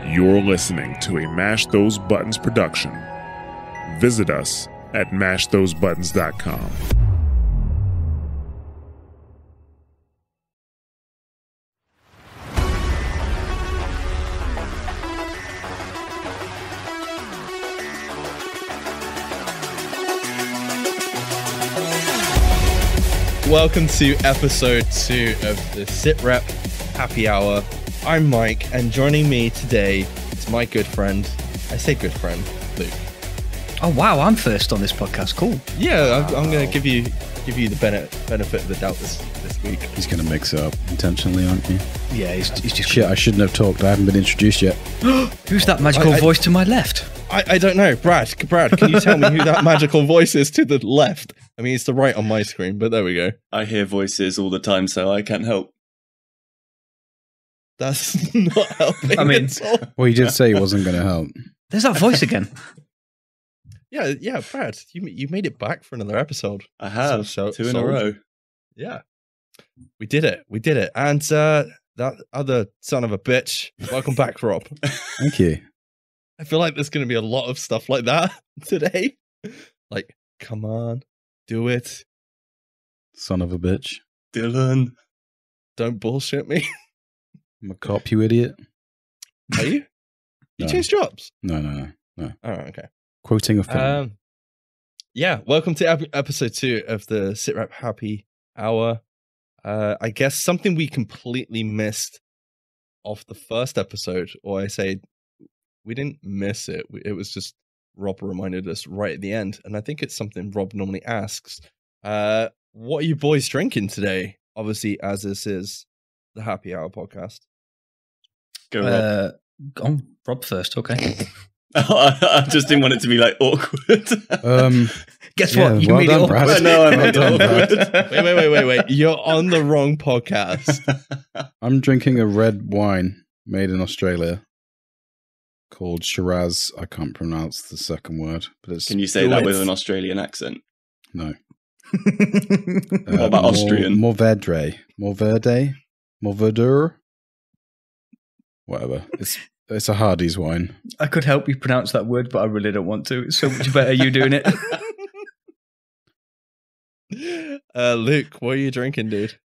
You're listening to a Mash Those Buttons production. Visit us at mashthosebuttons.com. Welcome to episode 2 of the SITREP Happy Hour. I'm Mike, and joining me today is my good friend. I say good friend, Luke. Oh wow, I'm first on this podcast. Cool. Yeah, I'm going to give you the benefit of the doubt this week. He's going to mix it up intentionally, aren't you? Yeah, he's just. Shit, I shouldn't have talked. I haven't been introduced yet. Who's that magical voice to my left? I don't know. Brad, can you tell me who that magical voice is to the left? I mean, it's the right on my screen, but there we go. I hear voices all the time, so I can't help. That's not helping. I mean, Well, you did say he wasn't going to help. There's that voice again. yeah, Brad, you made it back for another episode. I have two in a row. Yeah, we did it, and that other son of a bitch. Welcome back, Rob. Thank you. I feel like there's going to be a lot of stuff like that today. Like, come on, do it. Son of a bitch. Dylan. Don't bullshit me. I'm a cop, you idiot. Are you? You No. changed jobs? No. Oh, okay. Quoting a film. Yeah, welcome to episode 2 of the SITREP Happy Hour. I guess something we completely missed off the first episode, or I say we didn't miss it. It was just Rob reminded us right at the end, and I think it's something Rob normally asks. What are you boys drinking today? Obviously, as this is the Happy Hour podcast. Go, Rob. Oh, Rob first. Okay. I just didn't want it to be like awkward. Guess Yeah, what? You well made done, it Brad. awkward. I know I made Well it done, awkward. Wait. You're on the wrong podcast. I'm drinking a red wine made in Australia called Shiraz. I can't pronounce the second word, but it's Can you say that with an Australian accent? no. What about Austrian? Mourvedre. Mourvedre. Whatever. It's a Hardy's wine. I could help you pronounce that word, but I really don't want to. It's so much better you doing it. Luke, what are you drinking, dude?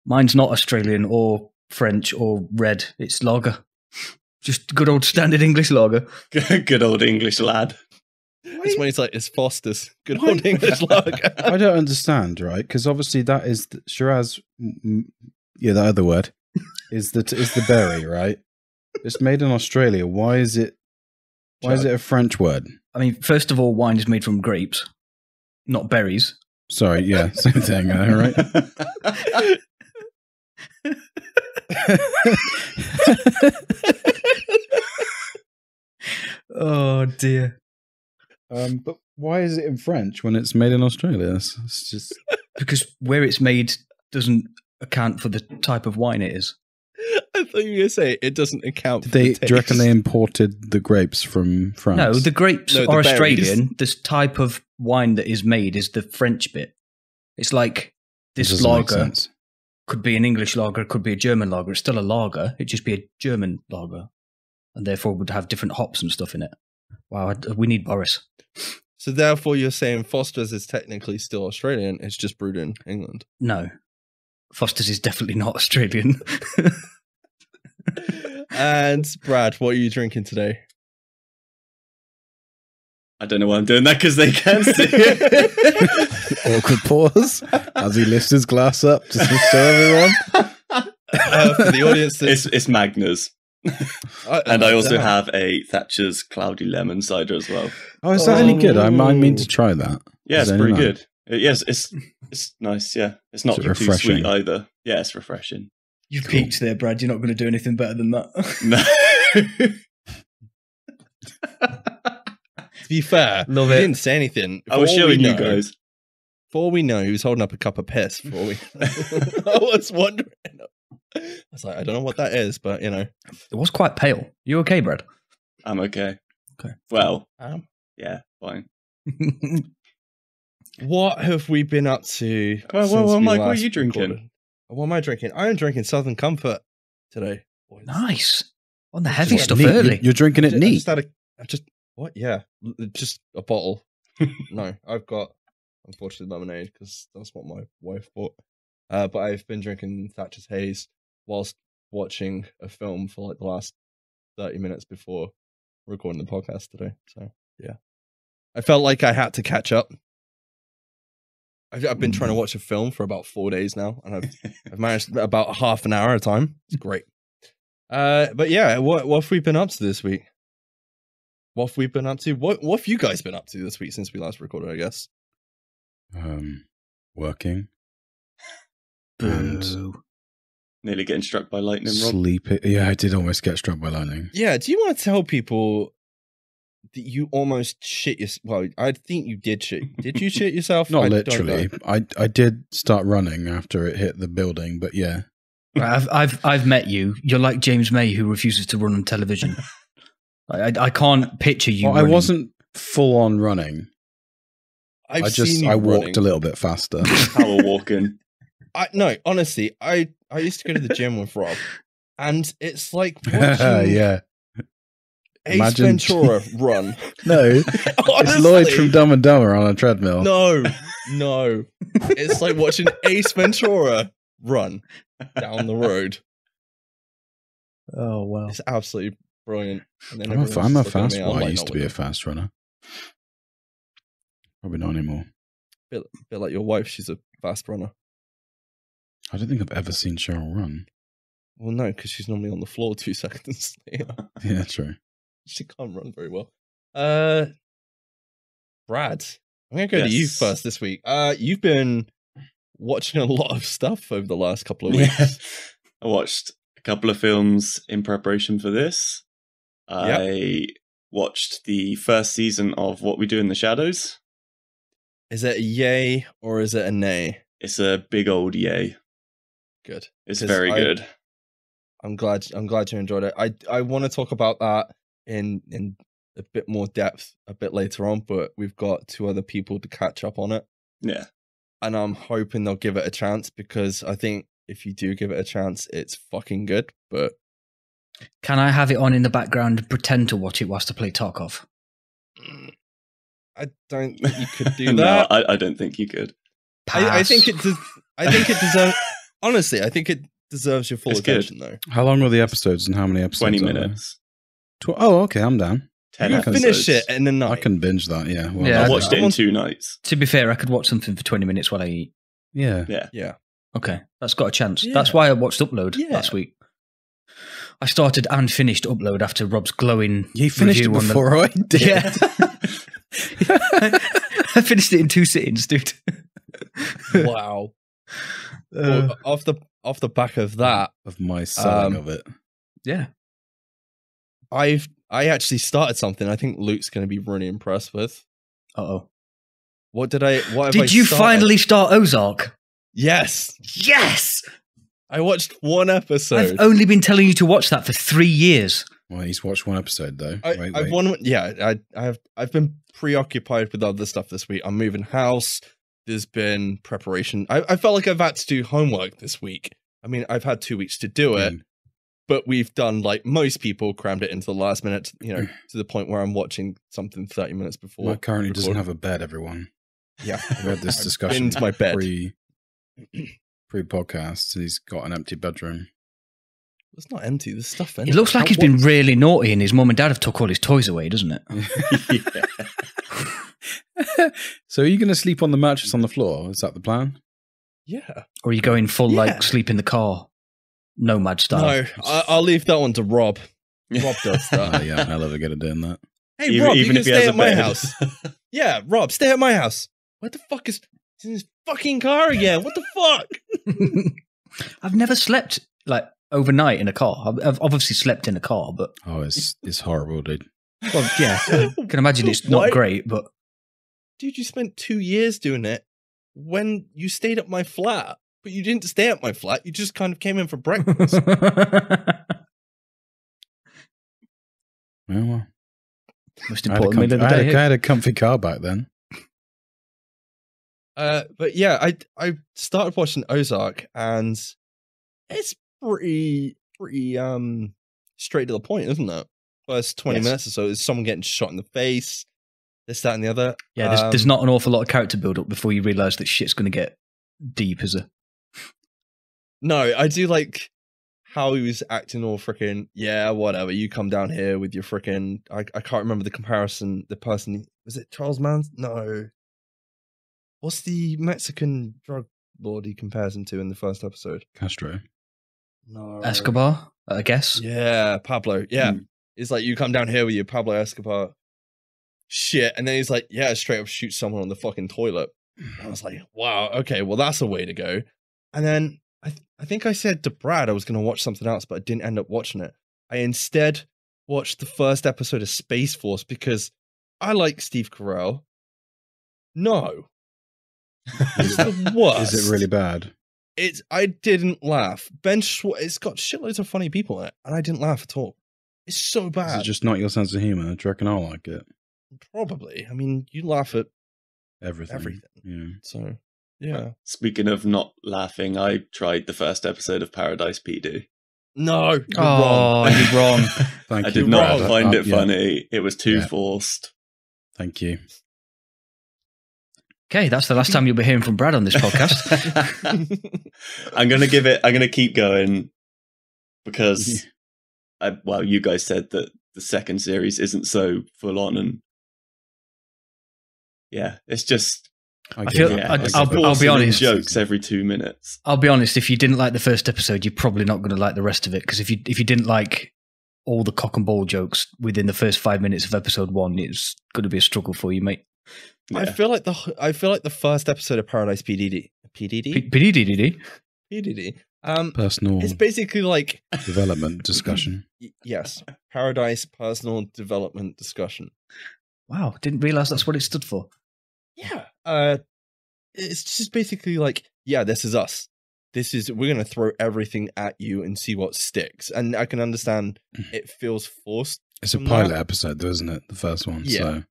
Mine's not Australian or French or red. It's lager. Just good old standard English lager. Good old English lad. It's when it's like, it's Foster's. Good old English lager. I don't understand, right? Because obviously that is Shiraz. Yeah, the other word is the berry, right? It's made in Australia. Why is it a French word? I mean, first of all, wine is made from grapes, not berries. Sorry, yeah, same thing, right? Oh dear. But why is it in French when it's made in Australia? It's just Because where it's made doesn't account for the type of wine it is. I thought you were going to say it doesn't account for do the taste. you reckon they imported the grapes from France? No, the grapes No, the are berries. Australian. This type of wine that is made is the French bit. It's like That this doesn't make lager sense. could be an English lager, could be a German lager. It's still a lager. It'd just be a German lager. And therefore would have different hops and stuff in it. Wow, we need Boris. So therefore you're saying Foster's is technically still Australian, it's just brewed in England. No. Foster's is definitely not Australian. And Brad, what are you drinking today? I don't know why I'm doing that because they can't see it. Awkward pause as he lifts his glass up to show everyone. For the audience, It's Magners. And I also damn. have a Thatcher's Cloudy Lemon cider as well. Oh, is that any good? I mean to try that. Yeah, Is it's it pretty any good. Yes, it's nice, yeah. It's not Is it too refreshing? sweet either. Yeah, it's refreshing. You've Cool. peaked there, Brad. You're not going to do anything better than that. No. To be fair, Love he it. didn't say anything. I was For all showing we you know- guys. For all we know, he was holding up a cup of piss. I was wondering. I was like, I don't know what that is, but you know. It was quite pale. You okay, Brad? I'm okay. Okay. Well, Um, yeah, fine. What have we been up to? Well, since we Mike, what are last you drinking? recorded? What am I drinking? I am drinking Southern Comfort today. boys. Nice. On the heavy What, stuff Neat. early. You're drinking it neat. What? Yeah, just a bottle. No, I've got unfortunately lemonade because that's what my wife bought. But I've been drinking Thatcher's Haze whilst watching a film for like the last 30 minutes before recording the podcast today. So yeah, I felt like I had to catch up. I've been trying to watch a film for about 4 days now, and I've managed about half an hour at a time. It's great. But yeah, what have we been up to this week? What have we been up to? What have you guys been up to this week since we last recorded, I guess? Working. Boo. Nearly getting struck by lightning, Rob. Sleeping. Yeah, I did almost get struck by lightning. Yeah, do you want to tell people that you almost shit yourself? Well, I think you did shit. Did you shit yourself? Not I literally. don't know. I did start running after it hit the building, but yeah. I've met you. You're like James May, who refuses to run on television. I can't picture you. Well, I wasn't full on running. I've I seen you walked running. a little bit faster. Power walking. No, honestly, I used to go to the gym with Rob, and it's like watching Yeah. Ace Imagine- Ventura run. No, it's Honestly. Lloyd from Dumb and Dumber on a treadmill. No, it's like watching Ace Ventura run down the road. Oh, wow. It's absolutely brilliant. And then I'm everyone's a just looking at fast me, one. I'm I like, used not to be a with fast runner. Probably not anymore. them. Bit like your wife, she's a fast runner. I don't think I've ever seen Cheryl run. Well, no, because she's normally on the floor 2 seconds later. Yeah, true. She can't run very well. Brad, I'm gonna go to you Yes. first this week. You've been watching a lot of stuff over the last couple of weeks. Yeah. I watched a couple of films in preparation for this. I watched the first season of What We Do in the Shadows. Is it a yay or is it a nay? It's a big old yay. Good. It's 'Cause very good. I'm glad you enjoyed it. I want to talk about that in a bit more depth a bit later on, but we've got 2 other people to catch up on it. Yeah. And I'm hoping they'll give it a chance because I think if you do give it a chance, it's fucking good. But Can I have it on in the background and pretend to watch it whilst I play Tarkov? I don't think you could do No, that. I don't think you could. I think Pass. it deserves. Honestly, I think it deserves your full It's good. attention, though. How long were the episodes and how many episodes? 20 are there? minutes. Oh, okay, I'm down. 10 You episodes. finish it in a night. I can binge that, yeah. Well, Yeah, I I watched it in want- 2 nights. To be fair, I could watch something for 20 minutes while I eat. Yeah. Yeah. Yeah. Okay, that's got a chance. Yeah. That's why I watched Upload Yeah. last week. I started and finished Upload after Rob's glowing. You finished it review on the- before I did. Yeah. I finished it in 2 sittings, dude. Wow. Well, off the back of that, Of my selling Um, of it. Yeah. I actually started something I think Luke's going to be really impressed with. Uh-oh. What have I Did you started? finally start Ozark? Yes. Yes! I watched 1 episode. I've only been telling you to watch that for 3 years. Well, he's watched 1 episode, though. I've been preoccupied with other stuff this week. I'm moving house. There's been preparation. I felt like I've had to do homework this week. I mean, I've had 2 weeks to do it, but we've done like most people, crammed it into the last minute, to the point where I'm watching something 30 minutes before. Mike currently doesn't record. have a bed, everyone. Yeah. We had this I've discussion been to my bed. pre-podcast. He's got an empty bedroom. It's not empty. There's stuff in It looks like he's been really naughty and his mum and dad have took all his toys away, doesn't it? So are you going to sleep on the mattress on the floor? Is that the plan? Yeah. Or are you going full, Yeah. like, sleep in the car, nomad style? No, I'll leave that one to Rob. Rob does that. Oh, yeah, I'll ever get it doing that. Hey, Rob, you can he stay has a at my bed. house. Yeah, Rob, stay at my house. What the fuck is... It's in his fucking car again. What the fuck? I've never slept, like, overnight in a car. I've obviously slept in a car, but... Oh, it's horrible, dude. Well, yeah, I can imagine it's not Why- great, but... Dude, you spent 2 years doing it when you stayed at my flat. But you didn't stay at my flat. You just kind of came in for breakfast. Well, Most I had, a important meal of the comfy, day. I had a comfy car back then. But yeah, I started watching Ozark, and it's pretty straight to the point, isn't it? First 20 minutes or so is someone getting shot in the face, this, that, and the other. Yeah, there's not an awful lot of character build up before you realise that shit's going to get deep as a... No, I do like how he was acting all freaking, yeah, whatever, you come down here with your freaking, I can't remember the comparison, the person, was it Charles Manson? No. What's the Mexican drug lord he compares him to in the first episode? Castro. No. Escobar, I guess. Yeah, Pablo. Yeah. It's like, you come down here with your Pablo Escobar shit, and then he's like, yeah, straight up shoot someone on the fucking toilet. And I was like, wow, okay, well, that's a way to go. And then I think I said to Brad I was going to watch something else, but I didn't end up watching it. I instead watched the first episode of Space Force because I like Steve Carell. No. It's the worst. Is it really bad? I didn't laugh. It's got shitloads of funny people in it, and I didn't laugh at all. It's so bad. Is it just not your sense of humor? Do you reckon I'll like it? Probably. I mean, you laugh at Everything. Yeah. So, yeah. Speaking of not laughing, I tried the first episode of Paradise PD. No, you're wrong. You're wrong. Thank I you. did not wrong. find it Yeah. funny. It was too forced. Thank you. Okay, that's the last time you'll be hearing from Brad on this podcast. I'm gonna keep going because you guys said that the second series isn't so full on, and it's just I'll be honest. Jokes every 2 minutes. I'll be honest. If you didn't like the first episode, you're probably not going to like the rest of it. Because if you didn't like all the cock and ball jokes within the first 5 minutes of episode 1, it's going to be a struggle for you, mate. I feel like the first episode of Paradise PDD. Personal It's basically like development discussion. Yes, Paradise Personal Development Discussion. Wow, didn't realize that's what it stood for. Yeah. It's just basically like, yeah, this is us. We're going to throw everything at you and see what sticks. And I can understand it feels forced. It's a pilot episode, though, isn't it? The first one. Yeah. So.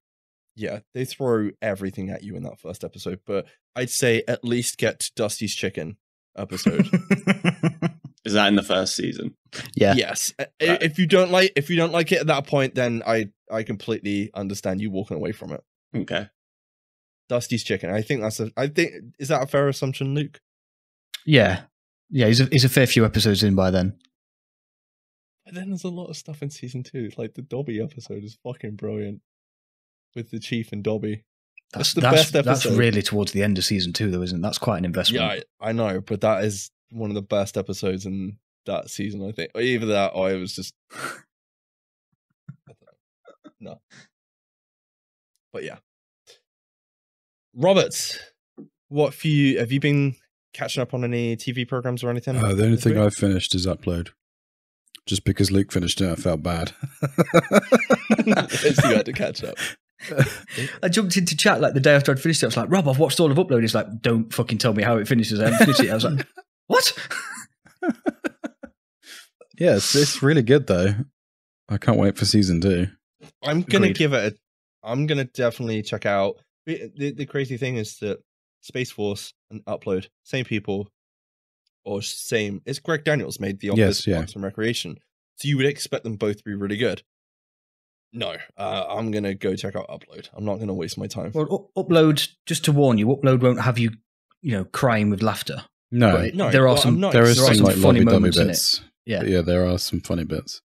Yeah, they throw everything at you in that first episode, but I'd say at least get to Dusty's Chicken episode. Is that in the first season? Yeah. Yes. Right. If you don't like it at that point, then I completely understand you walking away from it. Okay. Dusty's Chicken. I think is that a fair assumption, Luke? Yeah. Yeah, he's a fair few episodes in by then. But then there's a lot of stuff in season 2. Like the Dobby episode is fucking brilliant. With the Chief and Dobby. That's the best episode. That's really towards the end of season 2, though, isn't it? That's quite an investment. Yeah, I know, but that is one of the best episodes in that season, I think. Or either that, or it was just... No. But yeah. Robert, what for you? Have you been catching up on any TV programs or anything? The only thing I've finished is Upload. Just because Luke finished it, I felt bad. So you had to catch up. I jumped into chat like the day after I'd finished it. I was like, Rob, I've watched all of Upload. He's like, don't fucking tell me how it finishes. I haven't finished it. I was like, what? Yeah, it's really good though. I can't wait for season 2. I'm gonna I'm gonna definitely check out. The crazy thing is that Space Force and Upload, same people, or same. It's Greg Daniels made the Office, Parks and Recreation, so you would expect them both to be really good. No, I'm gonna go check out Upload. I'm not gonna waste my time. Well, Upload, just to warn you, Upload won't have you, crying with laughter. No, no, there are some like funny moments bits. in it. Yeah, but yeah, there are some funny bits.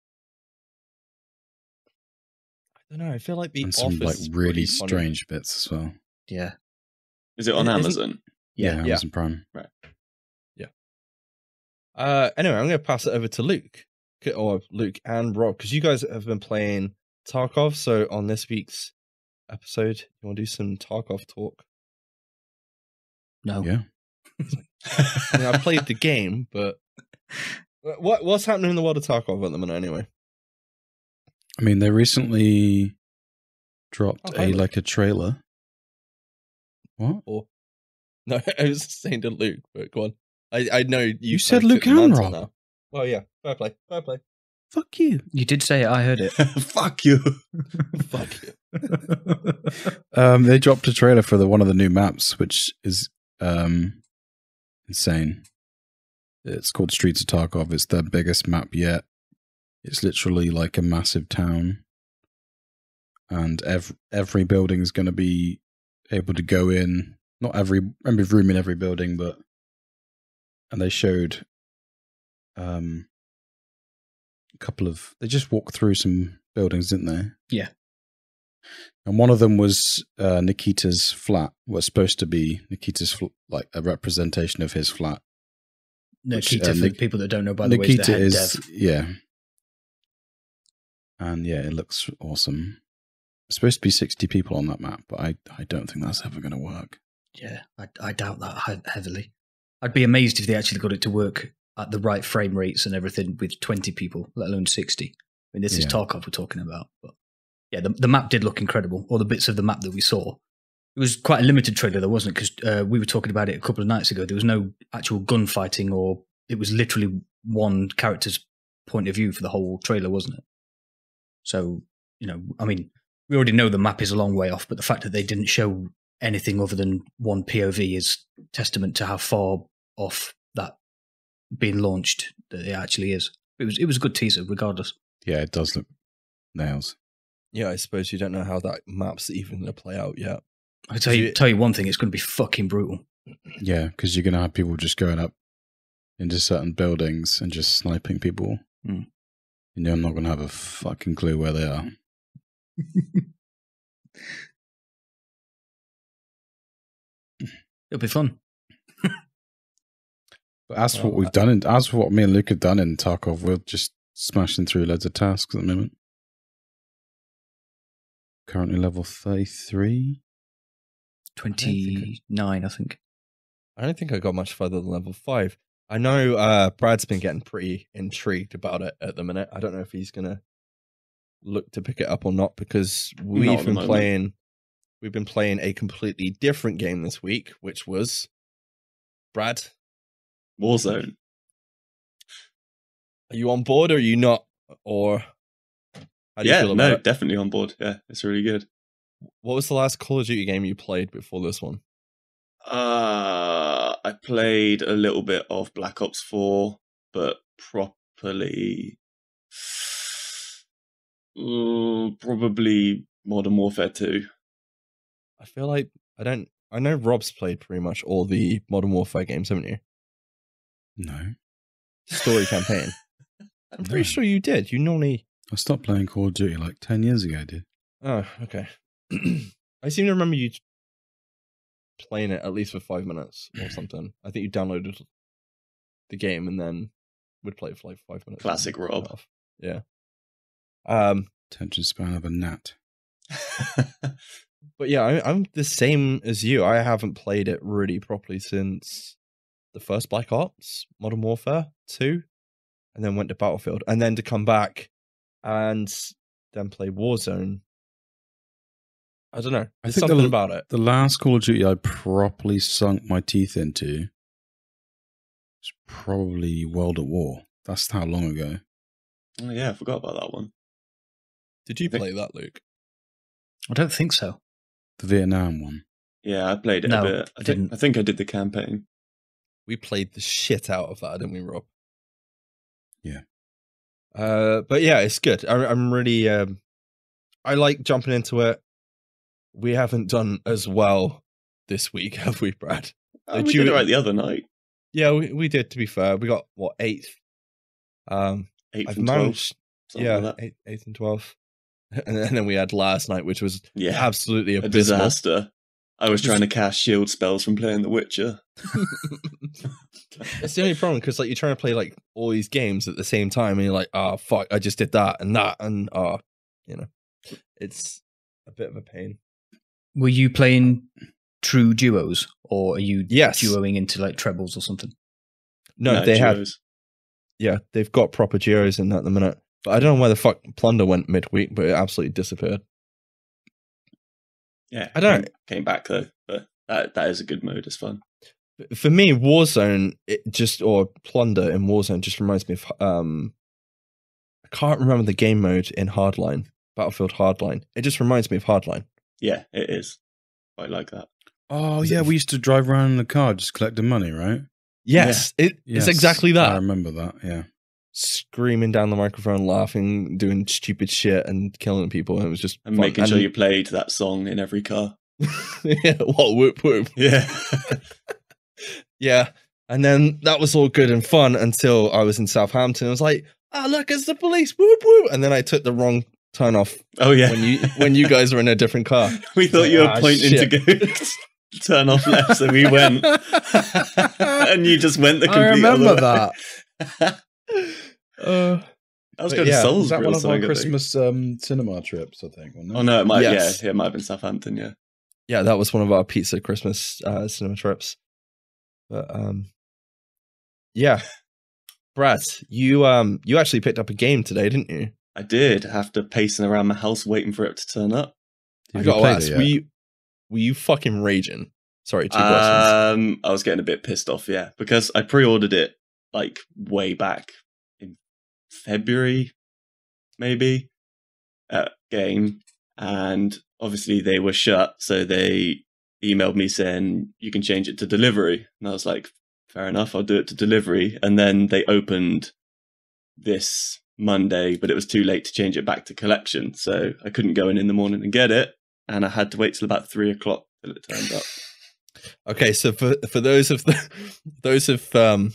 I don't know. I feel like and some like really strange bits as well. Yeah. Is it on Amazon? Yeah, Amazon Prime. Right. Yeah. Anyway, I'm going to pass it over to Luke and Rob, because you guys have been playing Tarkov. So on this week's episode, you want to do some Tarkov talk? No. Yeah. I mean, I played the game, but what's happening in the world of Tarkov at the minute anyway? I mean, they recently dropped a trailer. What? No, I was saying to Luke, but go on. I know you said Luke and Rob. Now. Well, yeah, fair play. Fuck you. You did say it. I heard it. Fuck you. Fuck you. They dropped a trailer for one of the new maps, which is insane. It's called Streets of Tarkov. It's their biggest map yet. It's literally like a massive town, and every building is going to be able to go in. Not every room in every building, but and they showed a couple of. They just walked through some buildings, didn't they? Yeah. And one of them was Nikita's flat. Was supposed to be Nikita's like a representation of his flat. Nikita, for people that don't know, by the way, Nikita is the head dev. Yeah. And yeah, it looks awesome. It's supposed to be 60 people on that map, but I don't think that's ever going to work. Yeah, I doubt that heavily. I'd be amazed if they actually got it to work at the right frame rates and everything with 20 people, let alone 60. I mean, this is Tarkov we're talking about. But yeah, the map did look incredible, or the bits of the map that we saw. It was quite a limited trailer, though, wasn't it? Because we were talking about it a couple of nights ago. There was no actual gunfighting, or it was literally one character's point of view for the whole trailer, wasn't it? So, I mean, we already know the map is a long way off, but the fact that they didn't show anything other than one POV is testament to how far off that being launched that it actually is. It was a good teaser, regardless. Yeah, it does look nails. Yeah, I suppose you don't know how that map's even going to play out yet. I tell you one thing, it's going to be fucking brutal. Yeah, because you're going to have people just going up into certain buildings and just sniping people. Mm. I'm not going to have a fucking clue where they are. It'll be fun. But as for what me and Luke have done in Tarkov, we're just smashing through loads of tasks at the moment. Currently level 33. 29, I think. I don't think I got much further than level 5. I know Brad's been getting pretty intrigued about it at the minute. I don't know if he's going to look to pick it up or not, because we've been playing a completely different game this week, which was Brad, Warzone. Are you on board or are you not? Or how do you feel about it? Definitely on board. Yeah, it's really good. What was the last Call of Duty game you played before this one? I played a little bit of Black Ops 4, but properly, probably Modern Warfare 2. I feel like I know Rob's played pretty much all the Modern Warfare games, haven't you? No. Story campaign. I'm pretty sure you did. You normally... I stopped playing Call of Duty like 10 years ago, I did. Oh, okay. I seem to remember you playing it at least for 5 minutes or something. I think you downloaded the game and then would play it for like 5 minutes. Classic Rob. Yeah. Attention span of a gnat. But yeah, I'm the same as you. I haven't played it really properly since the first Black Ops, Modern Warfare 2, and then went to Battlefield, and then to come back and then play Warzone. I don't know. There's something about it. The last Call of Duty I properly sunk my teeth into was probably World at War. That's how long ago. Oh yeah, I forgot about that one. Did you play that, Luke? I don't think so. The Vietnam one. Yeah, I played it a bit. I think I did the campaign. We played the shit out of that, didn't we, Rob? Yeah. But yeah, it's good. I'm really... I like jumping into it. We haven't done as well this week, have we, Brad? We did it right the other night. Yeah, we did, to be fair. We got, 8th? 8th and 12th. Yeah, like 8th and 12th. And then we had last night, which was absolutely a abysmal. disaster. I was trying to cast shield spells from playing The Witcher. It's the only problem, because like you're trying to play like all these games at the same time, and you're like, oh fuck, I just did that, and it's a bit of a pain. Were you playing true duos, or are you Yes. duoing into like trebles or something? No, they duos. they've got proper duos in at the minute. But I don't know where the fuck Plunder went midweek, but it absolutely disappeared. Yeah, I don't. Came back though, but that is a good mode. It's fun. For me, Warzone or Plunder in Warzone just reminds me of I can't remember the game mode in Hardline, Battlefield Hardline. It just reminds me of Hardline. Yeah, it is. I like that. Oh yeah, we used to drive around in the car just collecting money, right? Yes, it's exactly that. I remember that. Yeah. screaming down the microphone, laughing, doing stupid shit, and killing people. And it was just And fun. making sure you played that song in every car. Yeah, what whoop whoop. Yeah. Yeah. And then that was all good and fun until I was in Southampton. I was like, "Ah, look, it's the police!" Whoop whoop. And then I took the wrong turn off. Oh yeah. when you guys were in a different car. We thought you were pointing shit. to go turn off left, so we went, and you just went the complete. I remember other way. that. I was going to Was Salisbury. that one or of our something, I think. Christmas cinema trips? I think. Wasn't it? Oh no, it might. Yes. Yeah, it might have been Southampton. Yeah. Yeah, that was one of our pizza Christmas cinema trips. But yeah, Brad, you actually picked up a game today, didn't you? I did. After pacing around my house waiting for it to turn up. I Have you got to played ask, it yet? were you fucking raging? Sorry, 2 questions. I was getting a bit pissed off, yeah, because I pre-ordered it like way back in February, maybe, game, and obviously they were shut, so they emailed me saying you can change it to delivery, and I was like, fair enough, I'll do it to delivery, and then they opened this Monday, but it was too late to change it back to collection, so I couldn't go in the morning and get it, and I had to wait till about 3 o'clock till it turned up. Okay, so for those of can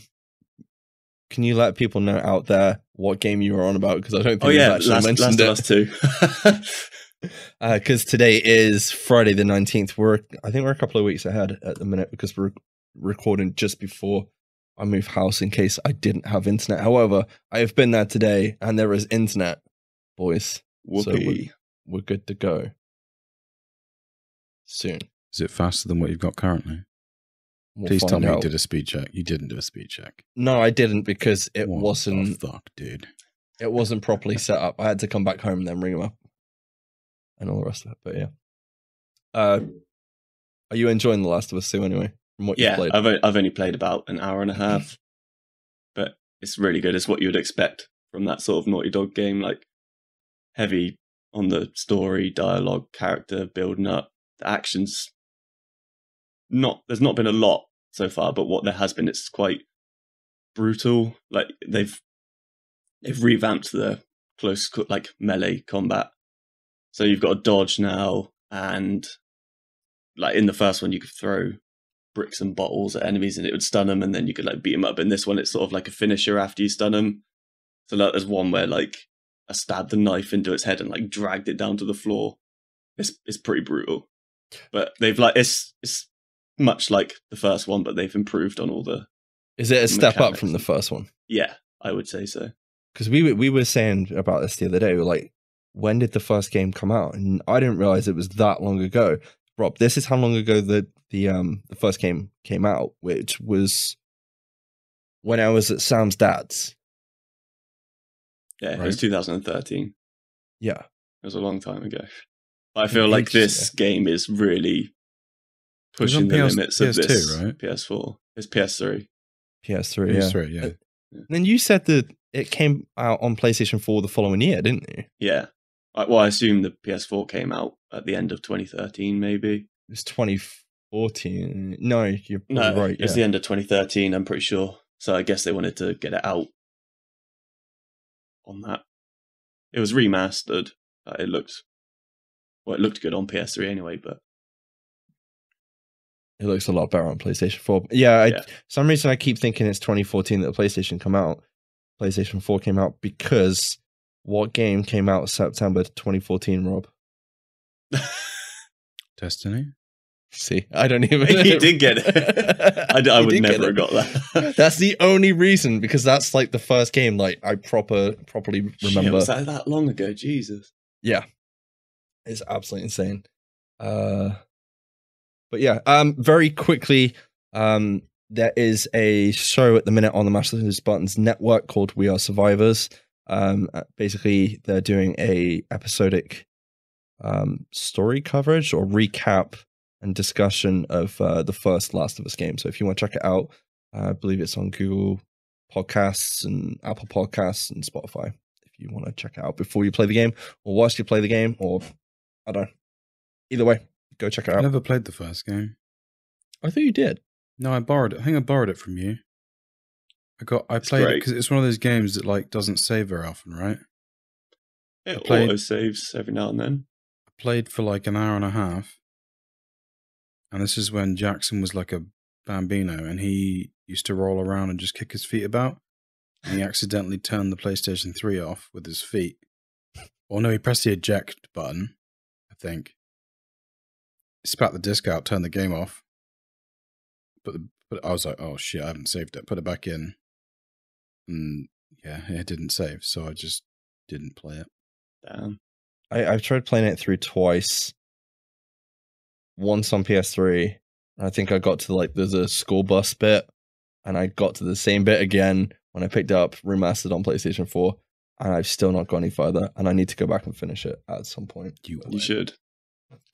you let people know out there what game you were on about? Because I don't think you've actually mentioned Last it. of Us 2. Because today is Friday the 19th. I think we're a couple of weeks ahead at the minute because we're recording just before I move house in case I didn't have internet. However, I have been there today and there is internet, boys. Whoopee. So we're good to go soon. Is it faster than what you've got currently? We'll Please tell find me you out. did a speed check. You didn't do a speed check. No, I didn't because it What wasn't. the fuck, dude? It wasn't properly set up. I had to come back home and then ring them up and all the rest of it. But yeah, are you enjoying The Last of Us 2 anyway? From what you've Yeah, played, I've only played about an hour and a half, but it's really good. It's what you would expect from that sort of Naughty Dog game, like heavy on the story, dialogue, character building up. The action's there's not been a lot so far, but what there has been, it's quite brutal. Like they've revamped the close like melee combat, so you've got a dodge now, and like in the first one you could throw bricks and bottles at enemies and it would stun them, and then you could like beat them up. In this one it's sort of like a finisher after you stun them. So like, there's one where like I stabbed the knife into its head and like dragged it down to the floor. It's pretty brutal, but they've like it's much like the first one, but they've improved on all the. is it a step up mechanics. from the first one? Yeah, I would say so. Because we were saying about this the other day. We were like, when did the first game come out? And I didn't realize it was that long ago. Rob, this is how long ago the first game came out, which was when I was at Sam's dad's. Yeah, Right. it was 2013. Yeah. It was a long time ago. I feel like this game is really pushing the limits of PS2, this. right? PS4. It's PS3. PS3, yeah. PS3, yeah. And then you said that it came out on PlayStation 4 the following year, didn't you? Yeah. Well, I assume the PS4 came out at the end of 2013, maybe. It was 2014. No, you're probably No, right. it's Yeah. the end of 2013, I'm pretty sure. So I guess they wanted to get it out on that. It was remastered. It looked good on PS3 anyway, but It looks a lot better on PlayStation 4. Yeah, Yeah. some reason I keep thinking it's 2014 that the PlayStation 4 came out, because what game came out September 2014, Rob? Destiny? See, I don't even. you did get it. I would never have got that. That's the only reason, because that's like the first game like I properly remember. Shit, was that long ago? Jesus. Yeah, it's absolutely insane. But yeah, very quickly, there is a show at the minute on the Mash Those Buttons network called We Are Survivors. Basically, they're doing a episodic story coverage or recap and discussion of the first Last of Us game. So if you want to check it out, I believe it's on Google Podcasts and Apple Podcasts and Spotify. If you want to check it out before you play the game or whilst you play the game, or I don't know. Either way, go check it I out. never played the first game. I thought you did. No, I borrowed it. I think I borrowed it from you. I played it because it's one of those games that like doesn't save very often, right? It auto saves every now and then. I played for like an hour and a half, and this is when Jackson was like a bambino, and he used to roll around and just kick his feet about. And he accidentally turned the PlayStation 3 off with his feet. Or no, he pressed the eject button, I think. He spat the disc out, turned the game off. But I was like, oh shit, I haven't saved it. Put it back in. And yeah, it didn't save, so I just didn't play it. Damn. I've tried playing it through twice. Once on PS3. And I think I got to like there's a school bus bit, and I got to the same bit again when I picked it up remastered on PlayStation 4, and I've still not gone any further, and I need to go back and finish it at some point. You should.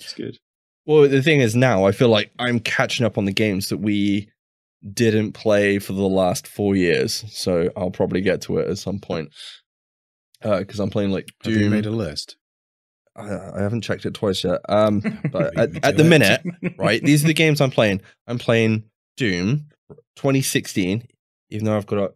It's good. Well, the thing is now I feel like I'm catching up on the games that we didn't play for the last 4 years, so I'll probably get to it at some point. Because I'm playing like Doom. Have you made a list? I haven't checked it twice yet. But at the minute, right, these are the games I'm playing. I'm playing Doom 2016, even though I've got it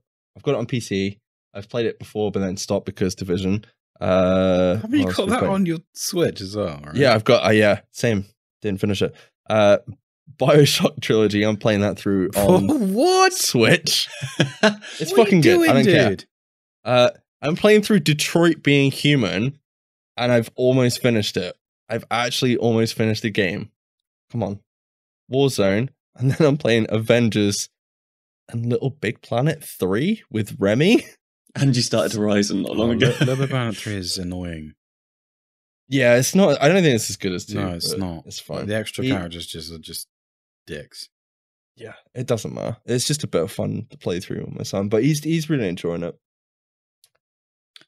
on PC. I've played it before, but then stopped because Division. Have you got that on your Switch as well? Right? Yeah, I've got. Same. Didn't finish it. BioShock Trilogy. I'm playing that through on what Switch. It's fucking good. I don't care. I'm playing through Detroit Being Human, and I've almost finished it. I've actually almost finished the game. Come on, Warzone, and then I'm playing Avengers and Little Big Planet 3 with Remy. And you started Horizon not long ago. Little Big Planet 3 is annoying. Yeah, it's not. I don't think it's as good as 2. No, it's not. It's fine. The extra characters are just dicks. Yeah, it doesn't matter. It's just a bit of fun to play through with my son, but he's really enjoying it.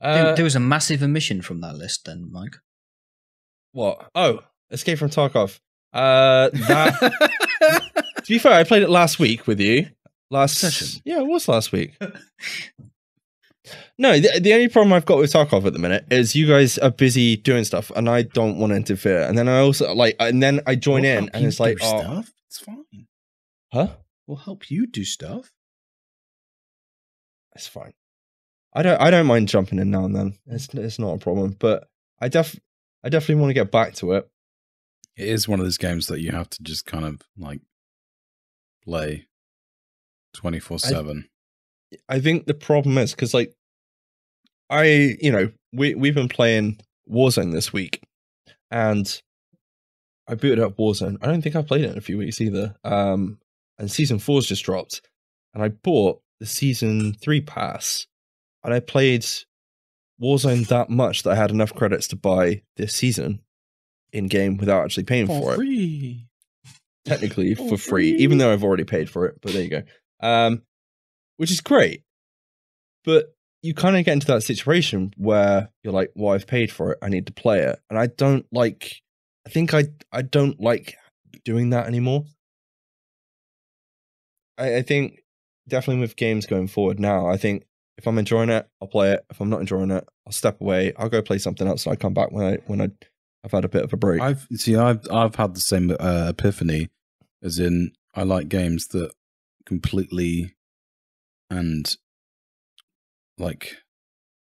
There was a massive omission from that list then, Mike. What? Oh, Escape from Tarkov. That. To be fair, I played it last week with you. Last session. Yeah, it was last week. No, the only problem I've got with Tarkov at the minute is you guys are busy doing stuff, and I don't want to interfere. And then I also and I join in, and it's like, stuff. It's fine. Huh? We'll help you do stuff. It's fine. I don't mind jumping in now and then. It's not a problem. But I definitely want to get back to it. It is one of those games that you have to just kind of like play 24/7. I think the problem is because like we've been playing Warzone this week, and I booted up Warzone. I don't think I've played it in a few weeks either. And Season 4's just dropped, and I bought the Season 3 pass, and I played Warzone that much that I had enough credits to buy this season in game without actually paying for it. Technically for free, even though I've already paid for it. But there you go. Which is great. But you kind of get into that situation where you're like, well, I've paid for it. I need to play it. And I don't like doing that anymore. I think definitely with games going forward now, I think if I'm enjoying it, I'll play it. If I'm not enjoying it, I'll step away. I'll go play something else, and I come back when I've had a bit of a break. I've had the same epiphany, as in I like games that completely and like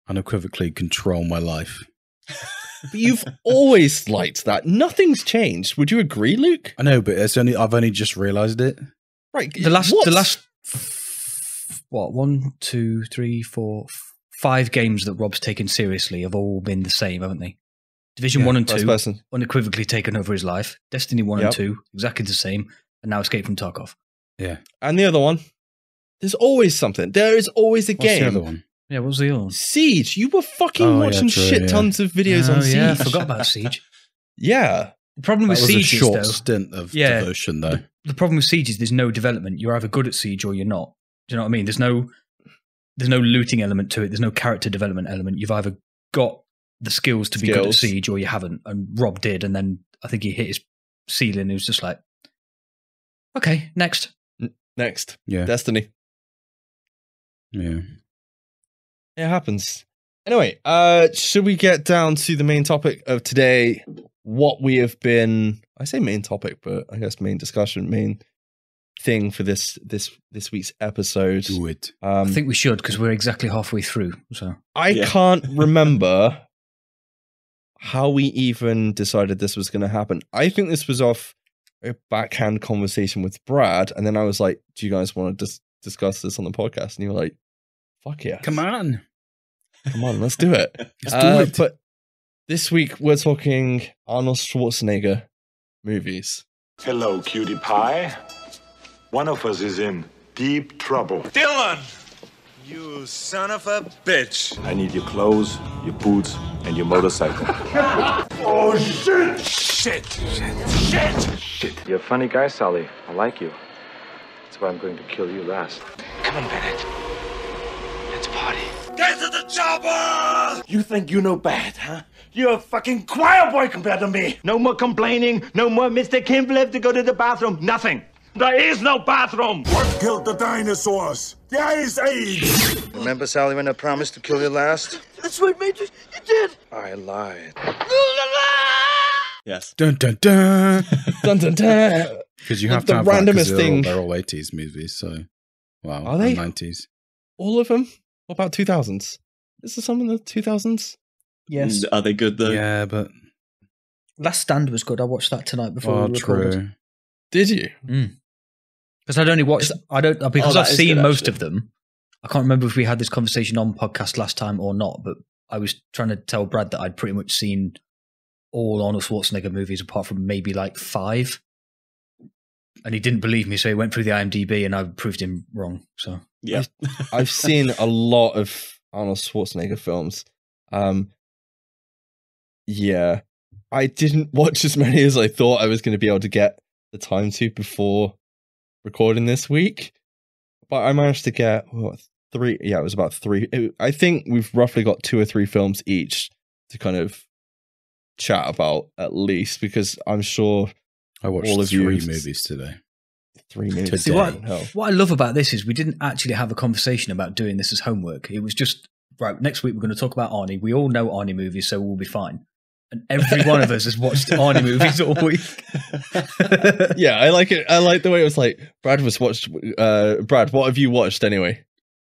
unequivocally control my life. But you've always liked that. Nothing's changed. Would you agree, Luke? I know, but I've only just realised it. Right. The last 1, 2, 3, 4, 5 games that Rob's taken seriously have all been the same, haven't they? Division 1 and 2 unequivocally taken over his life. Destiny 1 and 2 exactly the same, and now Escape from Tarkov. Yeah. And the other one, there's always something. There is always a game. What's the other one? Yeah, what was the other one? Siege. You were fucking watching tons of videos on Siege. Yeah, I forgot about Siege. Yeah. The problem with Siege is, a short stint of devotion, though. The problem with Siege is there's no development. You're either good at Siege or you're not. Do you know what I mean? There's no looting element to it. There's no character development element. You've either got the skills to be good at Siege or you haven't. And Rob did, and then I think he hit his ceiling. He was just like, okay, next. Next. Yeah. Destiny. Yeah. It happens. Anyway, should we get down to the main topic of today? What we have been, I say main topic, but I guess main discussion, main thing for this week's episode. Do it. I think we should, because we're exactly halfway through. So I can't remember how we even decided this was going to happen. I think this was off a backhand conversation with Brad, and then I was like, "Do you guys want to discuss this on the podcast?" And you were like, "Fuck yeah, Come on, let's do it." let's do it. But this week we're talking Arnold Schwarzenegger movies. Hello, cutie pie. One of us is in deep trouble. Dylan! You son of a bitch. I need your clothes, your boots, and your motorcycle. Oh, shit! Shit! You're a funny guy, Sally. I like you. That's why I'm going to kill you last. Come on, Bennett. Let's party. Get to the chopper! You think you know bad, huh? You're a fucking choir boy compared to me. No more complaining. No more Mr. Kimball have to go to the bathroom. Nothing. There is no bathroom. What killed the dinosaurs? The Ice Age! Remember, Sally, when I promised to kill you last? That's right, Major. You did. I lied. Yes. Dun dun dun. Dun, dun, dun. Because you have The to have randomest that, 'cause thing. they're all 80s movies. So, wow, Are they? 90s? All of them? What about 2000s? Is there some in the 2000s? yes, Are they good though? Yeah, but Last Stand was good. I watched that tonight before we recorded. true. Did you? Because I'd only watched. I don't because that I've is seen good, most actually. of them. I can't remember if we had this conversation on podcast last time or not. But I was trying to tell Brad that I'd pretty much seen all Arnold Schwarzenegger movies apart from maybe like 5, and he didn't believe me, so he went through the IMDb, and I proved him wrong. So Yeah. I've seen a lot of Arnold Schwarzenegger films. Yeah, I didn't watch as many as I thought I was going to be able to get the time to before recording this week, but I managed to get 3. Yeah, it was about 3. I think we've roughly got 2 or 3 films each to kind of chat about at least, because I'm sure I watched all of 3 you- movies today. 3 movies. See, what Hell. I love about this is we didn't actually have a conversation about doing this as homework. It was just right. Next week we're going to talk about Arnie. We all know Arnie movies, so we'll be fine. And every one of us has watched Arnie movies all week. Yeah, I like it. I like the way it was like Brad was watched. Brad, what have you watched anyway?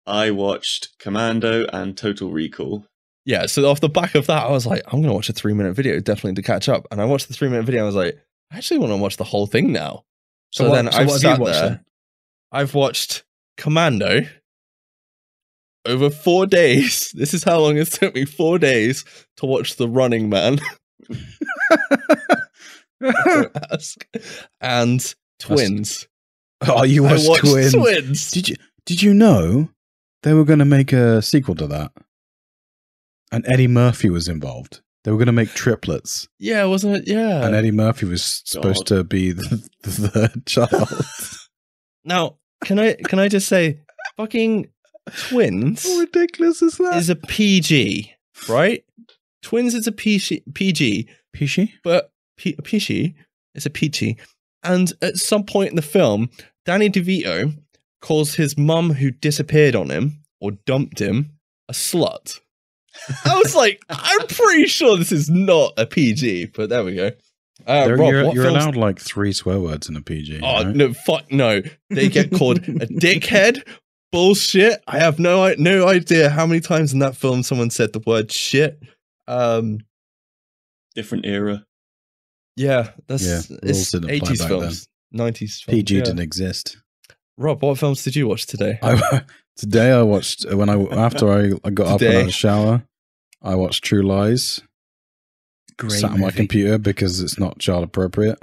I watched Commando and Total Recall. Yeah, so off the back of that, I was like, I'm going to watch a 3-minute video definitely to catch up. And I watched the 3-minute video. I was like, I actually want to watch the whole thing now. So then I've what have sat you watched there. then? I've watched Commando over 4 days. This is how long it took me, 4 days to watch The Running Man. And Twins. Oh, you I watched watched Twins. Twins. Did you know they were going to make a sequel to that? And Eddie Murphy was involved. They were going to make triplets, Yeah, wasn't it? Yeah. and Eddie Murphy was supposed to be the third child. Now, can I just say, fucking Twins How ridiculous is that? is a PG, right? Twins is a PG, Pishy? but PG is a PG. And at some point in the film, Danny DeVito calls his mum who disappeared on him or dumped him a slut. I was like, I'm pretty sure this is not a PG, but there we go. Rob, you're what films- allowed like 3 swear words in a PG. Oh right? no! Fuck no! They get called a dickhead. Bullshit. I have no idea how many times in that film someone said the word shit. Different era. Yeah, that's Yeah, it's rules didn't apply 80s back films, 90s films. PG yeah. didn't exist. Rob, what films did you watch today? Today I watched after I got up and Today. had a shower. I watched True Lies. Great Sat on my movie. computer because it's not child appropriate.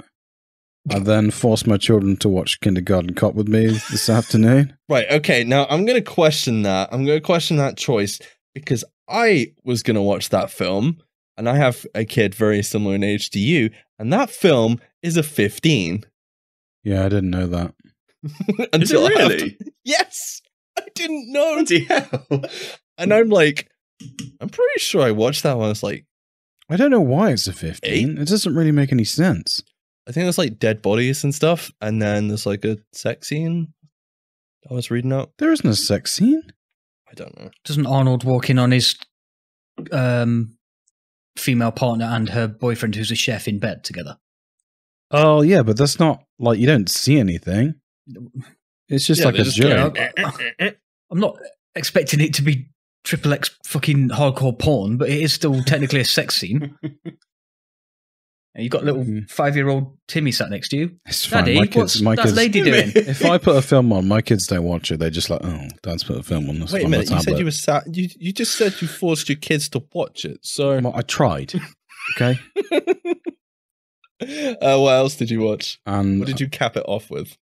I then forced my children to watch Kindergarten Cop with me this afternoon. Right. Okay. Now I'm going to question that. I'm going to question that choice because I was going to watch that film, and I have a kid very similar in age to you, and that film is a 15. Yeah, I didn't know that. Is it I have really? to- Yes, I didn't know. Bloody hell. And I'm like, I'm pretty sure I watched that one. I was like, I don't know why it's a 15. It doesn't really make any sense. I think there's like dead bodies and stuff, and then there's like a sex scene. I was reading out. There isn't a sex scene. I don't know. Doesn't Arnold walk in on his female partner and her boyfriend, who's a chef, in bed together? Oh, yeah, but that's not like you don't see anything. It's just like a joke. I'm not expecting it to be XXX fucking hardcore porn, but it is still technically a sex scene. And you've got little 5-year-old Timmy sat next to you. It's fine. Daddy, what's that lady doing? If I put a film on, my kids don't watch it. They're just like, oh, Dad's put a film on. Wait a minute. You said you were you just said you forced your kids to watch it. So well, I tried. Okay. What else did you watch? And what did you cap it off with?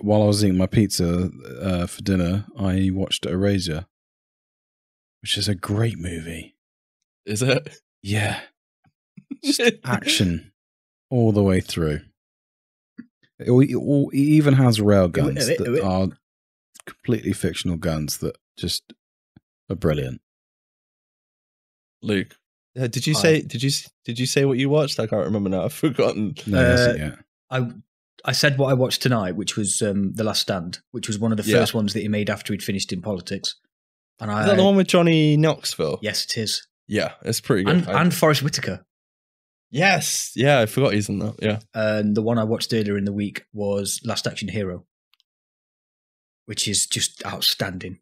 While I was eating my pizza for dinner, I watched Erasure, which is a great movie. Is it? Yeah. Just action all the way through. It even has railguns that are completely fictional guns that just are brilliant. Luke, did you say what you watched? I can't remember now. I've forgotten. No, he hasn't yet. I said what I watched tonight, which was The Last Stand, which was one of the first ones that he made after he'd finished in politics. And is that the one with Johnny Knoxville? Yes, it is. Yeah, it's pretty good. And Forrest Whitaker. Yes. Yeah, I forgot he's in that. Yeah. And the one I watched earlier in the week was Last Action Hero, which is just outstanding.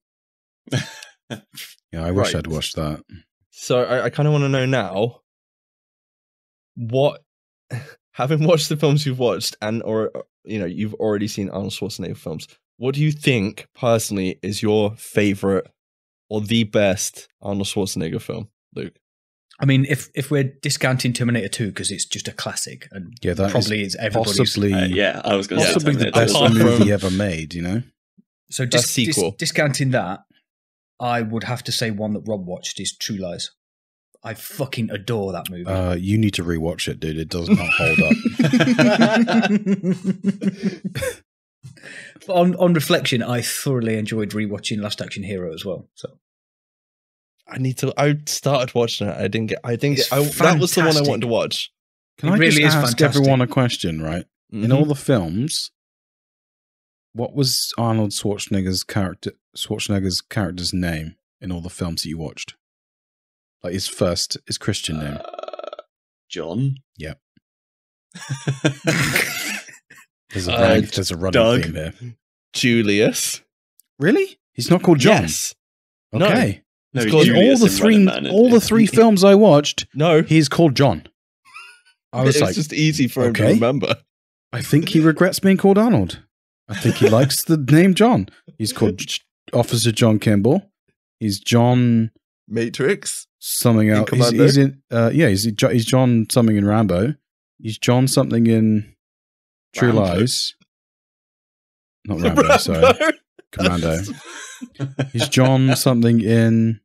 Yeah, I wish I'd watched that. So I kind of want to know now, what, having watched the films you've watched or you've already seen Arnold Schwarzenegger films, what do you think personally is your favorite or the best Arnold Schwarzenegger film, Luke? I mean, if we're discounting Terminator 2 because it's just a classic and that probably is everybody's possibly I was going to say possibly the best movie ever made. So discounting that, I would have to say one that Rob watched is True Lies. I fucking adore that movie. You need to rewatch it, dude. It does not hold up. But on reflection, I thoroughly enjoyed rewatching Last Action Hero as well. So I started watching it. I didn't get. That was the one I wanted to watch. Can I really just ask everyone a question? Right, in all the films, what was Arnold Schwarzenegger's character's name in all the films that you watched? Like his Christian name? John. Yeah. There's a running Doug. theme here. Julius. Really? He's not called John? Yes. Okay. No, in all the three films I watched, he's called John. I was it's just easy for him to remember. I think he regrets being called Arnold. I think he likes the name John. He's called Officer John Kimball. He's John Matrix. Something else. He's in. He's John something in Rambo. He's John something in True Lies. Not Rambo. Sorry, Commando. He's John something in.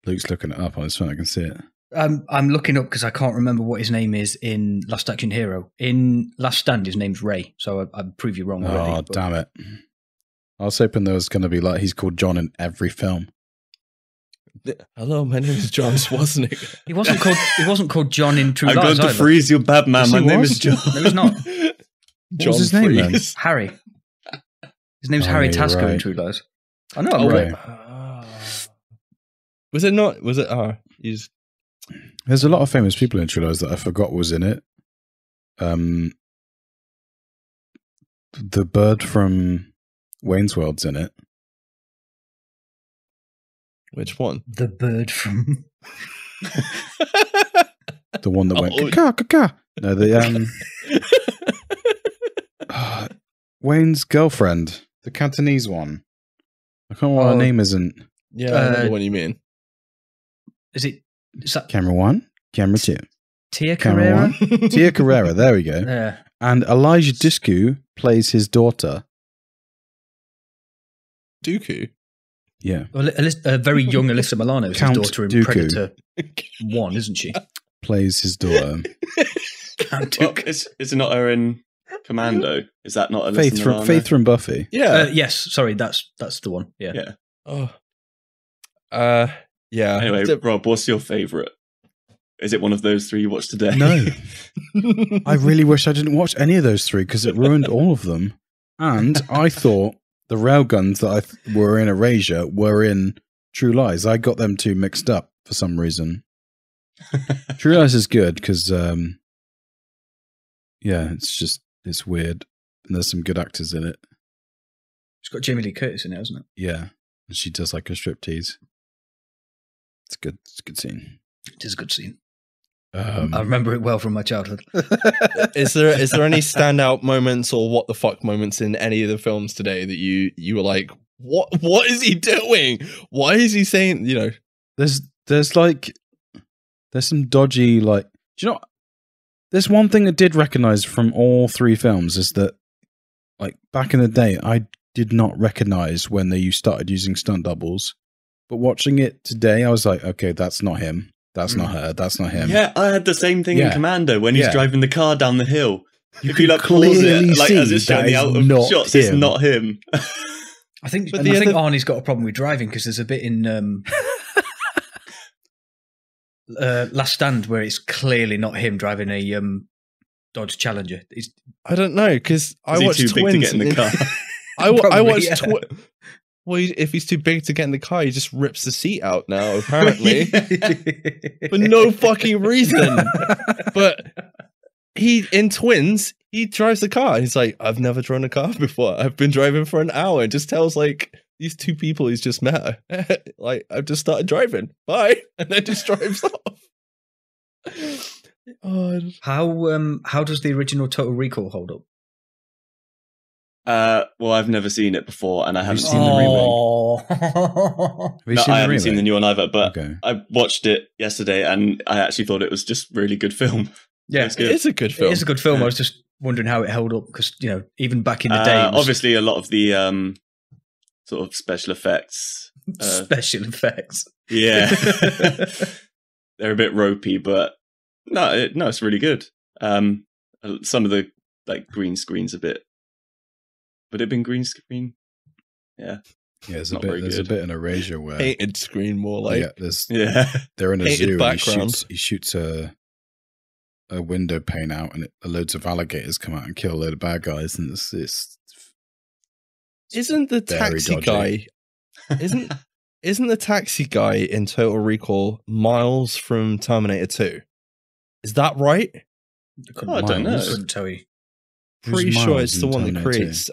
Luke's looking it up on his phone. I can see it. I'm looking up because I can't remember what his name is in Last Action Hero. In Last Stand, his name's Ray. So I'd prove you wrong already. Oh, damn it. I was hoping there was going to be like he's called John in every film. Hello, my name is John Schwarzenegger. He wasn't called John in True Lies. I'm going to freeze you, bad man. My name is John. No, he's not. What was his name then? Harry. His name's Harry Tasker in True Lies. I know I'm right. Was it not? Was it? There's a lot of famous people in True Lies that I forgot was in it. The bird from Wayne's World's in it. Which one? The bird from the one that went caca. No, the Wayne's girlfriend, the Cantonese one. I can't remember what her name isn't. Yeah, I know the one you mean. Is that camera 1, camera 2? Tia Carrera? Tia Carrera, there we go. Yeah. And Elijah Discu plays his daughter. Dooku? Yeah. Well, a very young Alyssa Milano is his daughter in Dooku. Predator 1, isn't she? Plays his daughter. Is it not her in Commando? Is that not Alyssa Milano? Faith from Buffy? Yeah. Yes, sorry, that's the one. Yeah. Yeah. Oh. Yeah. Anyway, Rob, what's your favourite? Is it one of those three you watched today? No. I really wish I didn't watch any of those three because it ruined all of them. And I thought the railguns that were in Erasure were in True Lies. I got them two mixed up for some reason. True Lies is good because, it's weird. and there's some good actors in it. It's got Jamie Lee Curtis in it, hasn't it? Yeah, and she does like a striptease. It's good. It's a good scene. It is a good scene. I remember it well from my childhood. Is there any standout moments or what the fuck moments in any of the films today that you were like, what is he doing? Why is he saying, you know? There's some dodgy, like, do you know, there's one thing I did recognize from all three films is that, like, back in the day, I did not recognize when they started using stunt doubles. But watching it today, I was like, okay, that's not him. That's not her. That's not him. Yeah, I had the same thing in Commando when he's driving the car down the hill. If you like clearly pause it, like as it's see showing that out is of not shots, him. it's not him. I think Arnie's got a problem with driving because there's a bit in Last Stand where it's clearly not him driving a Dodge Challenger. I don't know because I watched too Twins. big to get in the car? I watched. Well, if he's too big to get in the car, he just rips the seat out now, apparently. For no fucking reason. But in Twins, he drives the car. He's like, I've never driven a car before. I've been driving for an hour. And just tells, like, these two people he's just met. Like, I've just started driving. Bye. And then just drives off. How does the original Total Recall hold up? Well, I've never seen it before, and I haven't seen the remake. I haven't seen the new one either, but I watched it yesterday, and I actually thought it was just really good film. Yeah, it is a good film. It is a good film. Yeah. I was just wondering how it held up because, you know, even back in the day, obviously a lot of the sort of special effects. Yeah, they're a bit ropey, but no, it's really good. Some of the like green screen's a bit. Would it have been green screen? Yeah. Yeah, there's a bit in Erasure where painted screen more like they're in a zoo background. and he shoots a window pane out and loads of alligators come out and kill a load of bad guys and it's isn't the taxi guy isn't the taxi guy in Total Recall Miles from Terminator 2? Is that right? I don't know. Couldn't tell you. Pretty sure it's the one that Terminator creates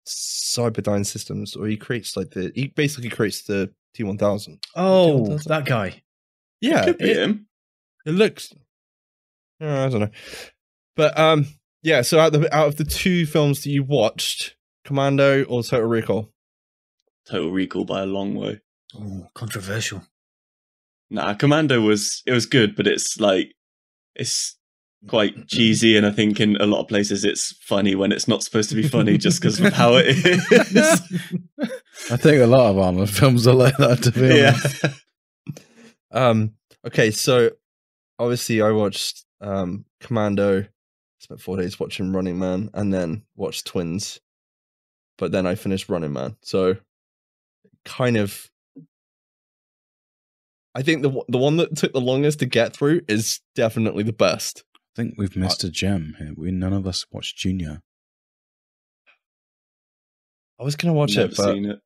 Cyberdyne Systems, or he basically creates the T-1000. Oh, T-1000. that guy. Yeah, it could be him. It looks. I don't know, but yeah. So out of the two films that you watched, Commando or Total Recall? Total Recall by a long way. Oh, controversial. Nah, Commando was good, but it's quite cheesy, and I think in a lot of places it's funny when it's not supposed to be funny just because of how it is. I think a lot of Arnold films are like that, to be honest. Okay, so obviously I watched Commando, spent 4 days watching Running Man, and then watched Twins, but then I finished Running Man. So kind of, I think the one that took the longest to get through is definitely the best. I think we've missed a gem here. None of us watched Junior. I was gonna watch Never it, but seen it.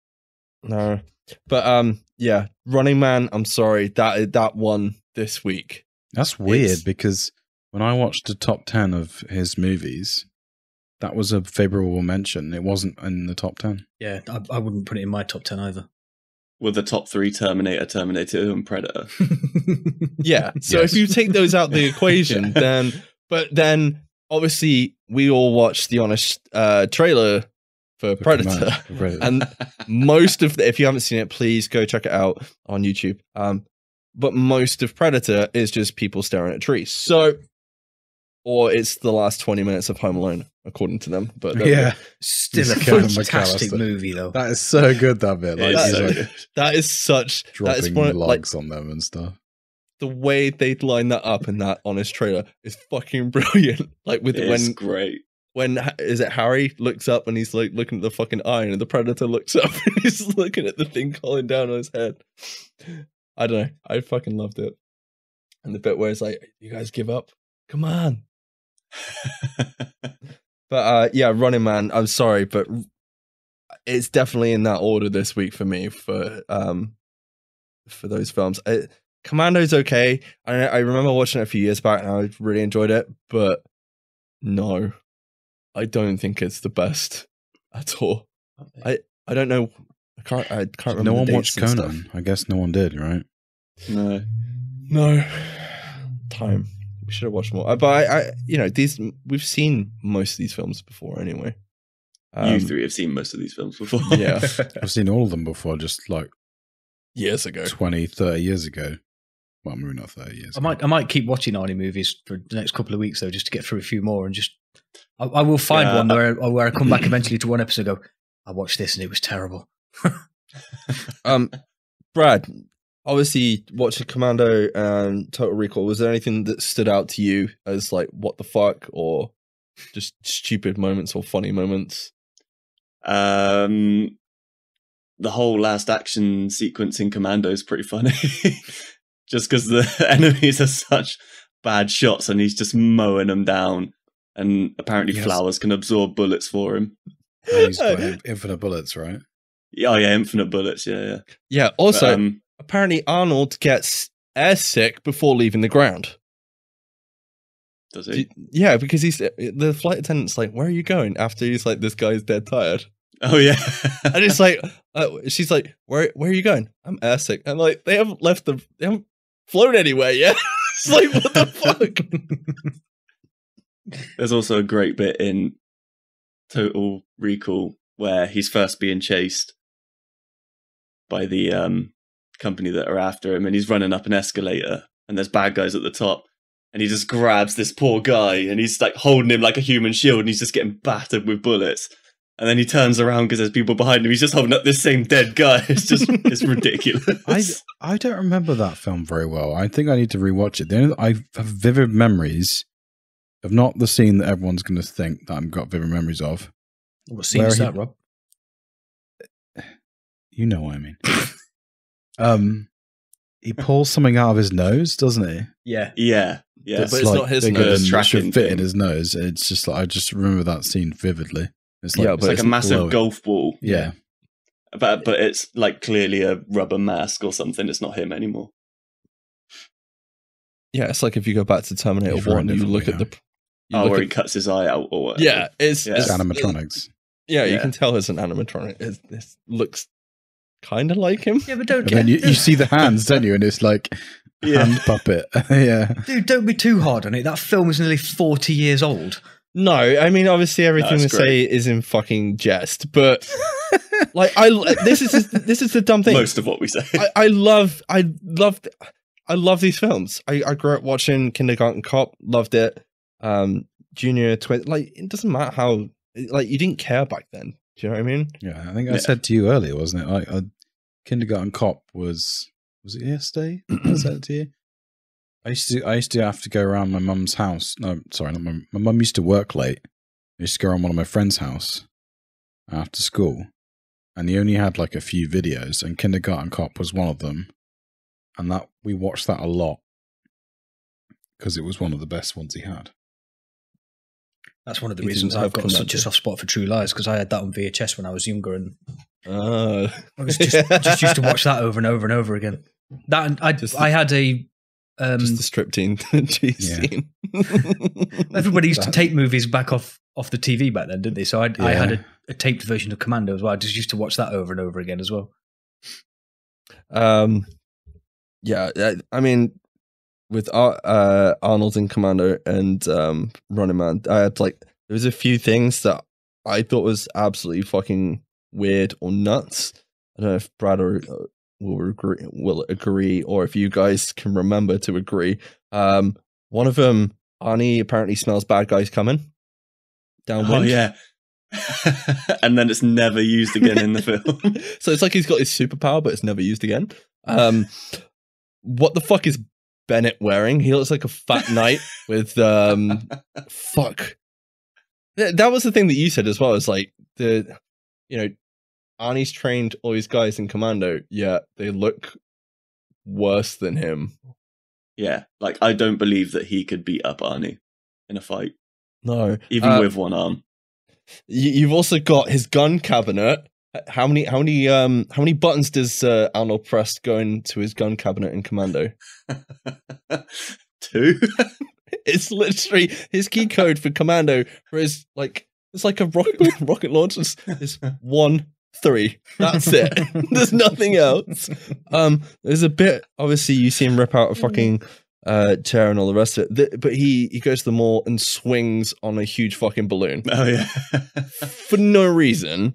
no. But yeah, Running Man. I'm sorry that won this week. That's weird because when I watched the top 10 of his movies, that was a favorable mention. It wasn't in the top 10. Yeah, I wouldn't put it in my top 10 either. With the top 3 Terminator, Terminator 2, and Predator. Yeah. So if you take those out the equation, then obviously we all watched the honest trailer for Predator. And most of if you haven't seen it, please go check it out on YouTube. But most of Predator is just people staring at trees. So, or it's the last 20 minutes of Home Alone, according to them. But yeah, still a Kevin fantastic McAllister. movie, though. That is so good. That bit, like, It's he's so like good. that is such dropping one, logs on them and stuff. The way they line that up in that honest trailer is fucking brilliant. Like with It's great. when is it Harry looks up and he's like looking at the fucking iron, and the Predator looks up and he's looking at the thing calling down on his head. I don't know. I fucking loved it. And the bit where it's like, "You guys give up? Come on." But yeah, Running Man. I'm sorry, but it's definitely in that order this week for me for those films. Commando's okay. I remember watching it a few years back and I really enjoyed it, but no. I don't think it's the best at all. I don't know. I can't remember. No one the watched dates and Conan. stuff. I guess no one did, right? No. Time. We should have watched more. But I we've seen most of these films before anyway. You three have seen most of these films before. Yeah. I've seen all of them before, just like Years ago. 20, 30 years ago. Well, maybe not 30 years. I might keep watching Arnie movies for the next couple of weeks though, just to get through a few more, and just I will find one where I come back eventually to one episode and go, I watched this and it was terrible. Brad, obviously watching Commando and Total Recall, was there anything that stood out to you as like what the fuck, or just stupid moments or funny moments? The whole last action sequence in Commando is pretty funny. Just because the enemies are such bad shots and he's just mowing them down, and apparently flowers can absorb bullets for him. And he's got infinite bullets, right? Oh yeah, infinite bullets. Yeah. Yeah. Also, apparently Arnold gets airsick before leaving the ground. Does he? Yeah, because the flight attendant's like, "Where are you going?" After he's like, "This guy's dead tired." Oh yeah, and it's like, she's like, "Where are you going?" "I'm airsick." And like, they haven't flown anywhere yet. It's like, what the fuck? There's also a great bit in Total Recall where he's first being chased by the company that are after him, and he's running up an escalator, and there's bad guys at the top, and he just grabs this poor guy, and he's like holding him like a human shield, and he's just getting battered with bullets. And then he turns around because there's people behind him. He's just holding up this same dead guy. It's ridiculous. I don't remember that film very well. I think I need to rewatch it. I have vivid memories of not the scene that everyone's going to think that I've got vivid memories of. What scene is that, Rob? You know what I mean. He pulls something out of his nose, doesn't he? Yeah. But it's not his nose. It should fit in his nose. It's just like I just remember that scene vividly. It's like, it's like a massive golf ball. Yeah. But it's like clearly a rubber mask or something. It's not him anymore. Yeah, it's like if you go back to Terminator 1, you look at the... where he cuts his eye out or whatever. Yeah, it's animatronics. You can tell it's an animatronic. It looks kind of like him. Yeah, but don't get... you see the hands, don't you? And it's like hand puppet. Yeah. Dude, don't be too hard on it. That film is nearly 40 years old. No, I mean, obviously everything we say is in fucking jest, but like this is the dumb thing. Most of what we say. I love these films. I grew up watching Kindergarten Cop, loved it. Junior Twin, like it doesn't matter how, like you didn't care back then. Do you know what I mean? Yeah, I think I said to you earlier, wasn't it? Like Kindergarten Cop was it yesterday? I said to you. I used to have to go around my mum's house. No, sorry, not my mum used to work late. I used to go around one of my friend's house after school, and he only had like a few videos, and Kindergarten Cop was one of them. And that we watched that a lot because it was one of the best ones he had. That's one of the reasons I've got such a soft spot for True Lies, because I had that on VHS when I was younger, and I was just used to watch that over and over and over again. That I had a just the striptease scene. Everybody used to tape movies back off the TV back then, didn't they? So I had a taped version of Commando as well. I just used to watch that over and over again as well. Yeah, I mean, with Arnold in Commando and Running Man, I had there was a few things that I thought was absolutely fucking weird or nuts. I don't know if Brad will agree, or if you guys can remember to agree. One of them, Arnie apparently smells bad guys coming downwind. Oh yeah. And then it's never used again in the film. So it's like he's got his superpower, but it's never used again. What the fuck is Bennett wearing? He looks like a fat knight with fuck. That was the thing that you said as well. It's like Arnie's trained all these guys in Commando, yet they look worse than him. Yeah, like I don't believe that he could beat up Arnie in a fight. No, even with one arm. You've also got his gun cabinet. How many buttons does Arnold press go into his gun cabinet in Commando? 2. It's literally his key code for Commando for his It's like a rocket launch. It's 1, 3. That's it. There's nothing else. There's a bit. Obviously, you see him rip out a fucking chair and all the rest of it. But he goes to the mall and swings on a huge fucking balloon. Oh yeah, for no reason.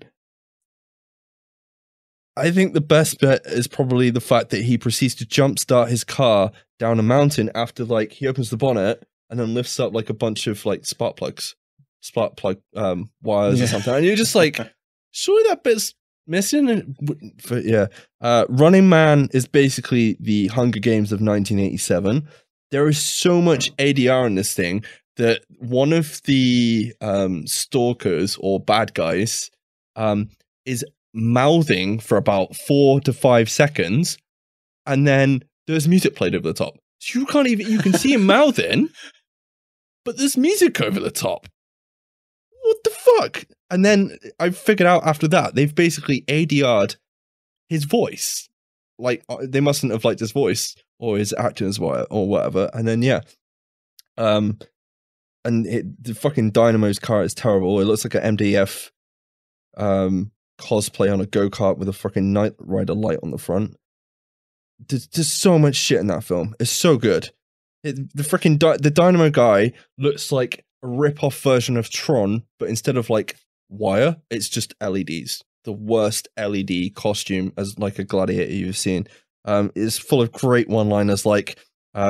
I think the best bet is probably the fact that he proceeds to jumpstart his car down a mountain after, like, he opens the bonnet and then lifts up like a bunch of like spark plug wires or something, and you're just like, surely that bit's missing. Running Man is basically the Hunger Games of 1987. There is so much ADR in this thing that one of the stalkers or bad guys is mouthing for about 4 to 5 seconds, and then there's music played over the top. So you can see him mouthing, but there's music over the top. What the fuck? And then I figured out after that, they've basically ADR'd his voice. Like, they mustn't have liked his voice or his acting or whatever. And then, the fucking Dynamo's car is terrible. It looks like an MDF cosplay on a go-kart with a fucking Knight Rider light on the front. There's so much shit in that film. It's so good. The Dynamo guy looks like a rip-off version of Tron, but instead of like wire, it's just LEDs. The worst LED costume as like a gladiator you've seen. It's full of great one-liners like,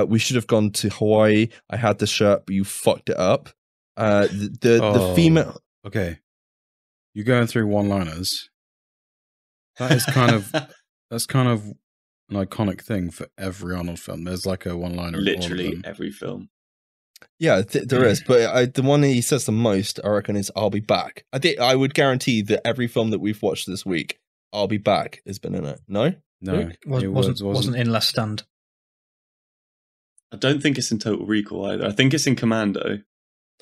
we should have gone to Hawaii. I had the shirt, but you fucked it up. The female... Okay. You're going through one-liners. That is kind of... That's kind of an iconic thing for every Arnold film. There's like a one-liner. Literally every film. Yeah, there is. But the one he says the most, I reckon, is "I'll be back." I would guarantee that every film that we've watched this week, "I'll be back" has been in it. No, it wasn't in Last Stand. I don't think it's in Total Recall either. I think it's in Commando.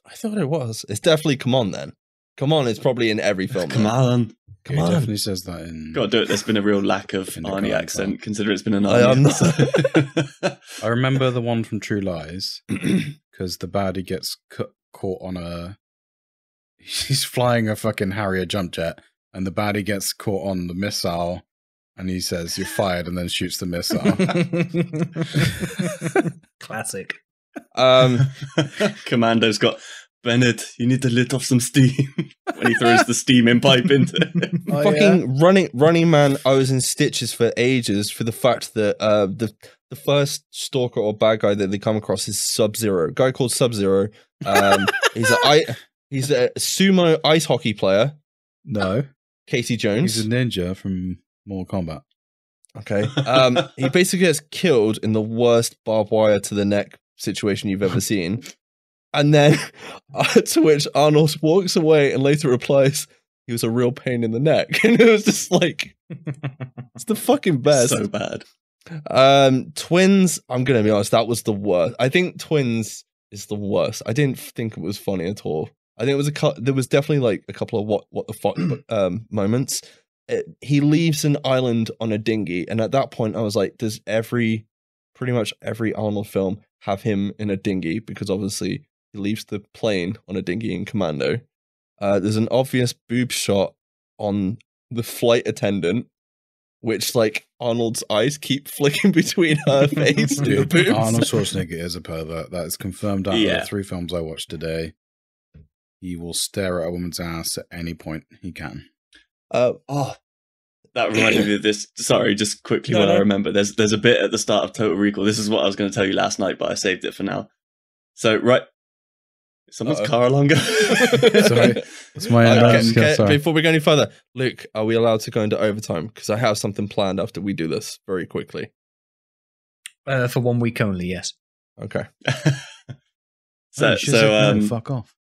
I thought it was. It's definitely Come On then. Come On is probably in every film. Come on. He definitely says that in... Gotta do it. There's been a real lack of Arnie accent, considering it's been an Arnie. I remember the one from True Lies, because the baddie gets caught on a... He's flying a fucking Harrier jump jet, and the baddie gets caught on the missile, and he says, "You're fired," and then shoots the missile. Classic. Commando's got... Bennett, you need to let off some steam when he throws the steaming pipe into it. Running Man, I was in stitches for ages for the fact that the first stalker or bad guy that they come across is Sub-Zero, a guy called Sub-Zero. He's a sumo ice hockey player. No. Casey Jones. He's a ninja from Mortal Kombat. Okay. He basically gets killed in the worst barbed wire to the neck situation you've ever seen. And then, to which Arnold walks away and later replies, "He was a real pain in the neck." And it was just like, it's the fucking best. So bad. Twins, I'm going to be honest, that was the worst. I think Twins is the worst. I didn't think it was funny at all. I think it was there was definitely like a couple of what the fuck moments. He leaves an island on a dinghy. And at that point, I was like, does pretty much every Arnold film have him in a dinghy? Because obviously... he leaves the plane on a dinghy in Commando. There's an obvious boob shot on the flight attendant, which, like, Arnold's eyes keep flicking between her face and the boobs. Arnold Schwarzenegger is a pervert. That is confirmed out of the 3 films I watched today. He will stare at a woman's ass at any point he can. That reminded me of this. Sorry, just quickly I remember. There's a bit at the start of Total Recall. This is what I was going to tell you last night, but I saved it for now. So, someone's car alarm going. Sorry, it's my before we go any further, Luke, are we allowed to go into overtime? Because I have something planned after we do this very quickly. For 1 week only, yes. Okay. Fuck off.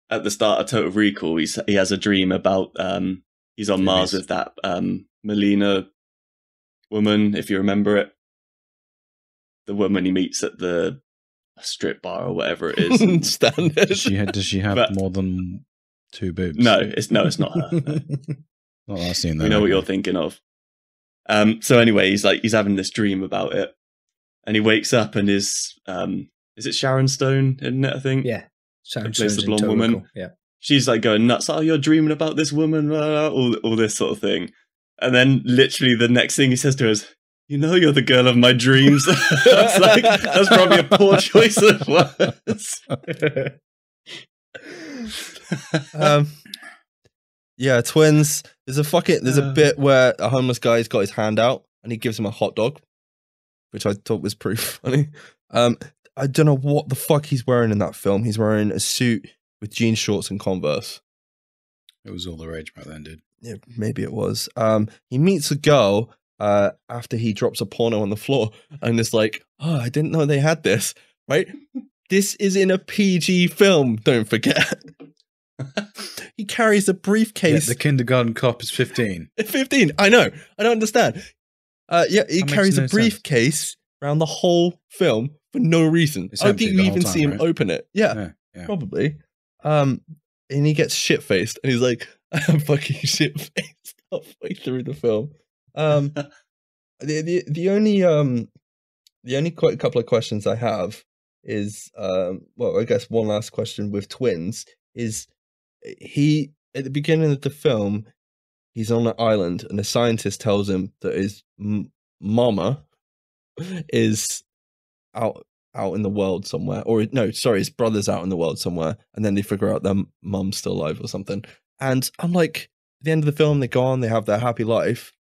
At the start of Total Recall, he has a dream about he's on Mars with that Melina woman, if you remember it. The woman he meets at the strip bar or whatever it is. Standard. Does she have more than 2 boobs? No, it's not her. No. Not that scene. You know what you're thinking of. So anyway, he's having this dream about it, and he wakes up and is it Sharon Stone? Isn't it? I think. Yeah, Sharon plays the blonde woman. Yeah, she's like going nuts. Oh, you're dreaming about this woman, all this sort of thing. And then literally the next thing he says to her is, you know, you're the girl of my dreams. That's like, that's probably a poor choice of words. Yeah, twins. There's a bit where a homeless guy's got his hand out and he gives him a hot dog, which I thought was pretty funny. I don't know what the fuck he's wearing in that film. He's wearing a suit with jean shorts and Converse. It was all the rage back then, dude. Yeah, maybe it was. He meets a girl after he drops a porno on the floor and it's like, oh, I didn't know they had this, right? This is in a PG film, don't forget. He carries a briefcase. Yeah, the kindergarten cop is 15. 15, I know. I don't understand. He carries a briefcase around the whole film for no reason. I don't think you even see him open it. Yeah, probably. And he gets shit-faced and he's like, I'm fucking shit-faced halfway through the film. The only couple of questions I have is, well, I guess one last question with twins is, he, at the beginning of the film, he's on an island and a scientist tells him that his mama is out in the world somewhere, or no, sorry, his brother's out in the world somewhere, and then they figure out their mum's still alive or something. And I'm like, at the end of the film, they go on, they have their happy life.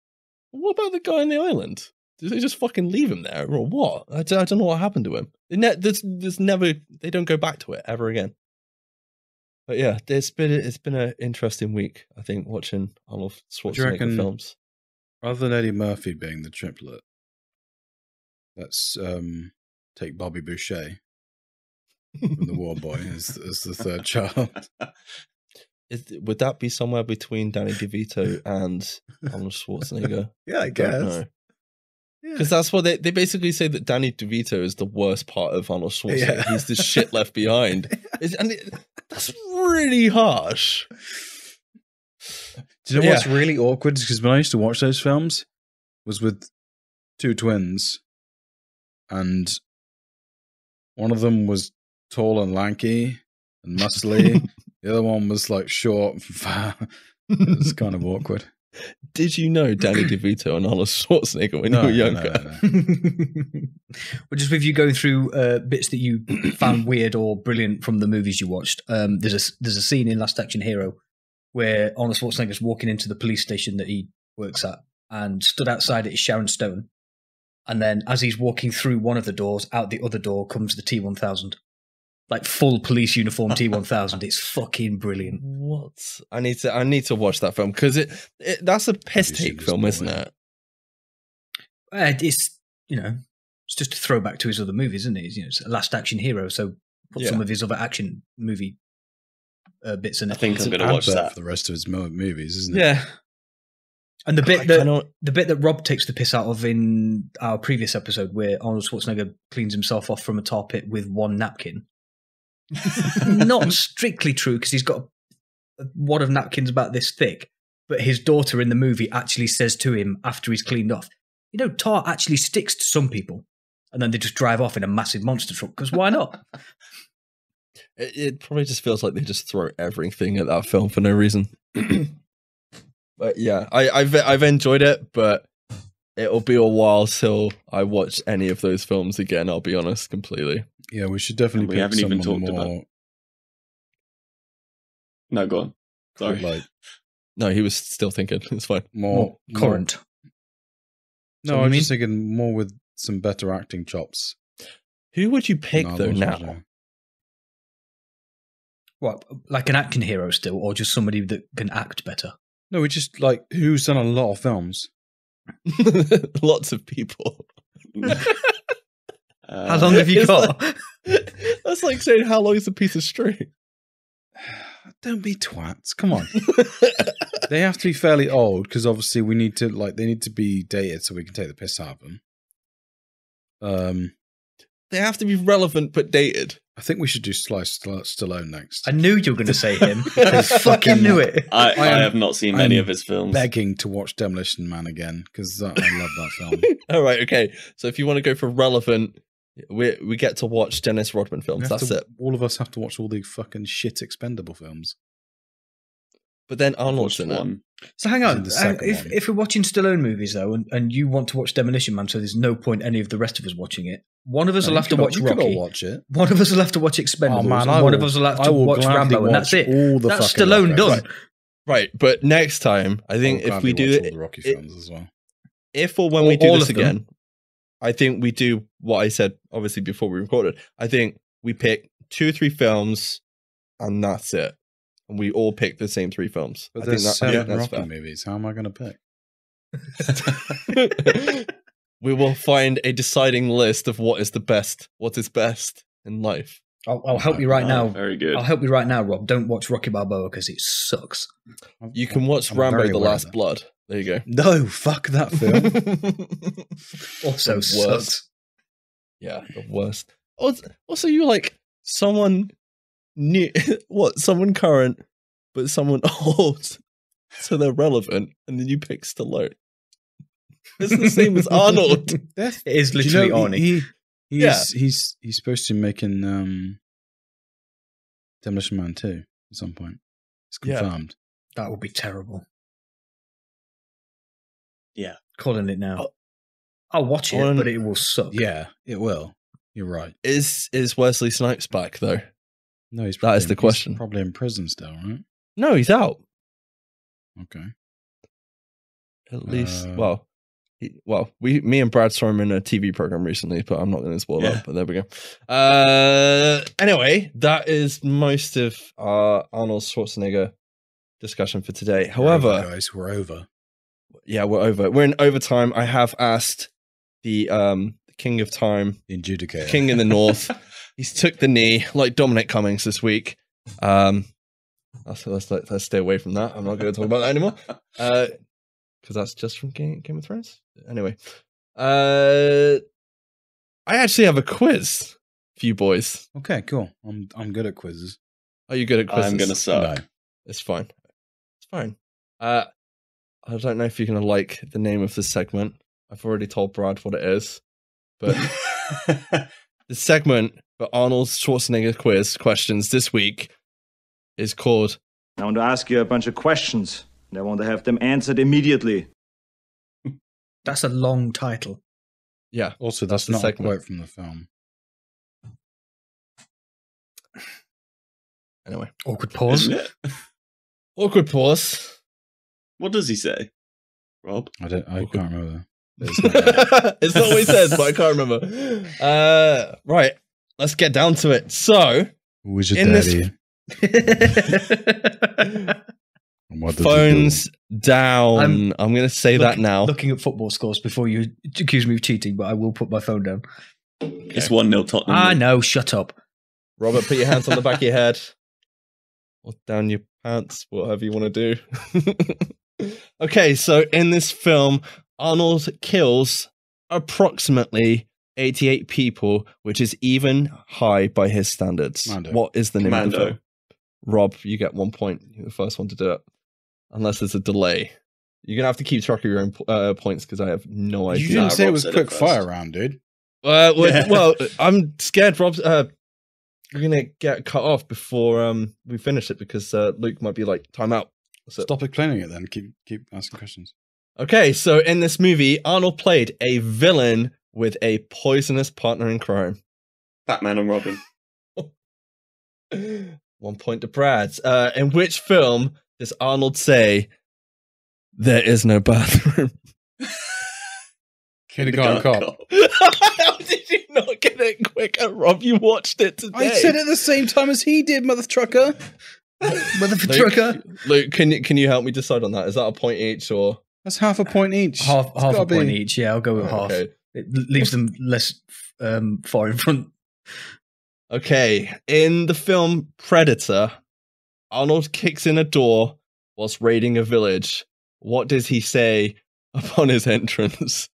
What about the guy on the island? Did they just fucking leave him there, or what? I don't know what happened to him. There's never, they don't go back to it ever again. But yeah, it's been an interesting week, I think, watching Arnold Schwarzenegger films. Rather than Eddie Murphy being the triplet, let's take Bobby Boucher from The War Boy as the third child. Would that be somewhere between Danny DeVito and Arnold Schwarzenegger? Yeah, I guess. Because that's what they basically say, that Danny DeVito is the worst part of Arnold Schwarzenegger. Yeah. He's the shit left behind. That's really harsh. Do you know what's really awkward? Because when I used to watch those films, was with two twins, and one of them was tall and lanky and muscly. The other one was like short and fat. It was kind of awkward. Did you know Danny DeVito and Arnold Schwarzenegger when you were younger? No. Well, just with you going through bits that you found weird or brilliant from the movies you watched, there's a scene in Last Action Hero where Arnold Schwarzenegger's walking into the police station that he works at, and stood outside it is Sharon Stone. And then as he's walking through one of the doors, out the other door comes the T-1000. Like full police uniform T-1000. It's fucking brilliant. What? I need to watch that film, because that's a piss take film, isn't it? It's, it's just a throwback to his other movies, isn't it? It's a Last Action Hero, so put some of his other action movie bits in it. I think I'm going to watch that for the rest of his movies, isn't it? Yeah. And the bit that Rob takes the piss out of in our previous episode, where Arnold Schwarzenegger cleans himself off from a tar pit with one napkin. Not strictly true, because he's got a wad of napkins about this thick, but his daughter in the movie actually says to him after he's cleaned off, tar actually sticks to some people, and then they just drive off in a massive monster truck, because why not? It probably just feels like they just throw everything at that film for no reason. But yeah, I've enjoyed it, but it'll be a while till I watch any of those films again, I'll be honest, completely. Yeah, we should definitely. We haven't even talked about. No, go on. Sorry. No, he was still thinking. It's fine. More current. No, I'm just thinking more with some better acting chops. Who would you pick though now? What, like an action hero still, or just somebody that can act better? No, we just who's done a lot of films. Lots of people. How long have you got? That's like saying how long is a piece of string? Don't be twats. Come on. They have to be fairly old, because obviously we need to they need to be dated so we can take the piss out of them. They have to be relevant but dated. I think we should do Slice Stallone next. I knew you were going to say him. I fucking knew it. I have not seen many of his films. Begging to watch Demolition Man again, because I love that film. All right, okay. So if you want to go for relevant, we get to watch Dennis Rodman films. That's it. All of us have to watch all the fucking shit Expendable films. But then Arnold's in it. One. So hang on, the second one. if we're watching Stallone movies though, and you want to watch Demolition Man, so there's no point any of the rest of us watching it. One of us will have to watch You could all Rocky. watch it. One of us will have to watch Expendables. Oh, man, and one of us will have to watch Rambo, and that's it. All the That's fucking Stallone Rocky. done. Right, but next time, I think I'll if we gladly do watch it, all the Rocky films as well. if or when Or we do all this of them. again, I think we do what I said, obviously, before we recorded. I think we pick 2 or 3 films, and that's it. And we all pick the same 3 films. But I there's think 7 that's Rocky fair. movies. How am I going to pick? We will find a deciding list of what is best in life. I'll help you right now. Very good. I'll help you right now, Rob. Don't watch Rocky Balboa because it sucks. You can watch I'm Rambo: very The aware of Last that. Blood. There you go. No, fuck that film. Also The sucks. worst. Yeah, the worst. Also, you're like someone new, someone current, but someone old, so they're relevant, and then you pick Stallone. It's the same as Arnold. It is literally Arnie. He's supposed to be making Demolition Man 2 at some point. It's Yeah. confirmed. That would be terrible. Yeah. Calling it now. I'll watch it, On- but it will suck. Yeah, it will. You're right. Is Wesley Snipes back though? No, he's That is the question. He's probably in prison still, right? No, he's out. Okay. At least, me and Brad saw him in a TV program recently, but I'm not going to spoil that. But there we go. Anyway, that is most of our Arnold Schwarzenegger discussion for today. However, guys, we're over. yeah, we're over. We're in overtime. I have asked the King of Time, The adjudicator. King in the North. He's took the knee like Dominic Cummings this week. Let's stay away from that. I'm not going to talk about that anymore. Because that's just from Game of Thrones. Anyway, I actually have a quiz for you boys. Okay, cool. I'm good at quizzes. Are you good at quizzes? I'm going to suck. No. It's fine. It's fine. I don't know if you're going to like the name of this segment. I've already told Brad what it is. But the segment for Arnold Schwarzenegger quiz questions this week is called I want to ask you a bunch of questions, and I want to have them answered immediately. That's a long title. Yeah. Also, that's the not a segment. quote from the film. Anyway. Awkward pause. Isn't it? Awkward pause. What does he say, Rob? I can't remember. It's not what he says, but I can't remember. Right. Let's get down to it. So, Who's your in daddy? And what does he phones do? down. I'm going to say that now. Looking at football scores before you accuse me of cheating, but I will put my phone down. It's 1-0 Tottenham. I know, shut up. Robert, put your hands on the back of your head. Or down your pants, whatever you want to do. Okay, so in this film, Arnold kills approximately 88 people, which is even high by his standards. Commando. What is the name of the Commando. film? Rob, you get 1 point. You're the first one to do it. Unless there's a delay. You're going to have to keep track of your own points because I have no idea. You didn't say it Rob was said it quick first. fire round, dude. Well, I'm scared Rob's we're gonna get cut off before we finish it because Luke might be like, time out. So, Stop explaining it then. Keep asking questions. okay, so in this movie, Arnold played a villain with a poisonous partner in crime. Batman and Robin. 1 point to Brad. In which film does Arnold say there is no bathroom? Kindergarten Cop. How did you not get it quicker, Rob? You watched it today. I said it at the same time as he did, mother trucker. Mother trucker. Luke, can you help me decide on that? Is that a point each or That's half a point each. Half It's a gotta point be. each. Yeah, I'll go with half. Okay. It leaves them less far in front. Okay, in the film Predator, Arnold kicks in a door whilst raiding a village. What does he say upon his entrance?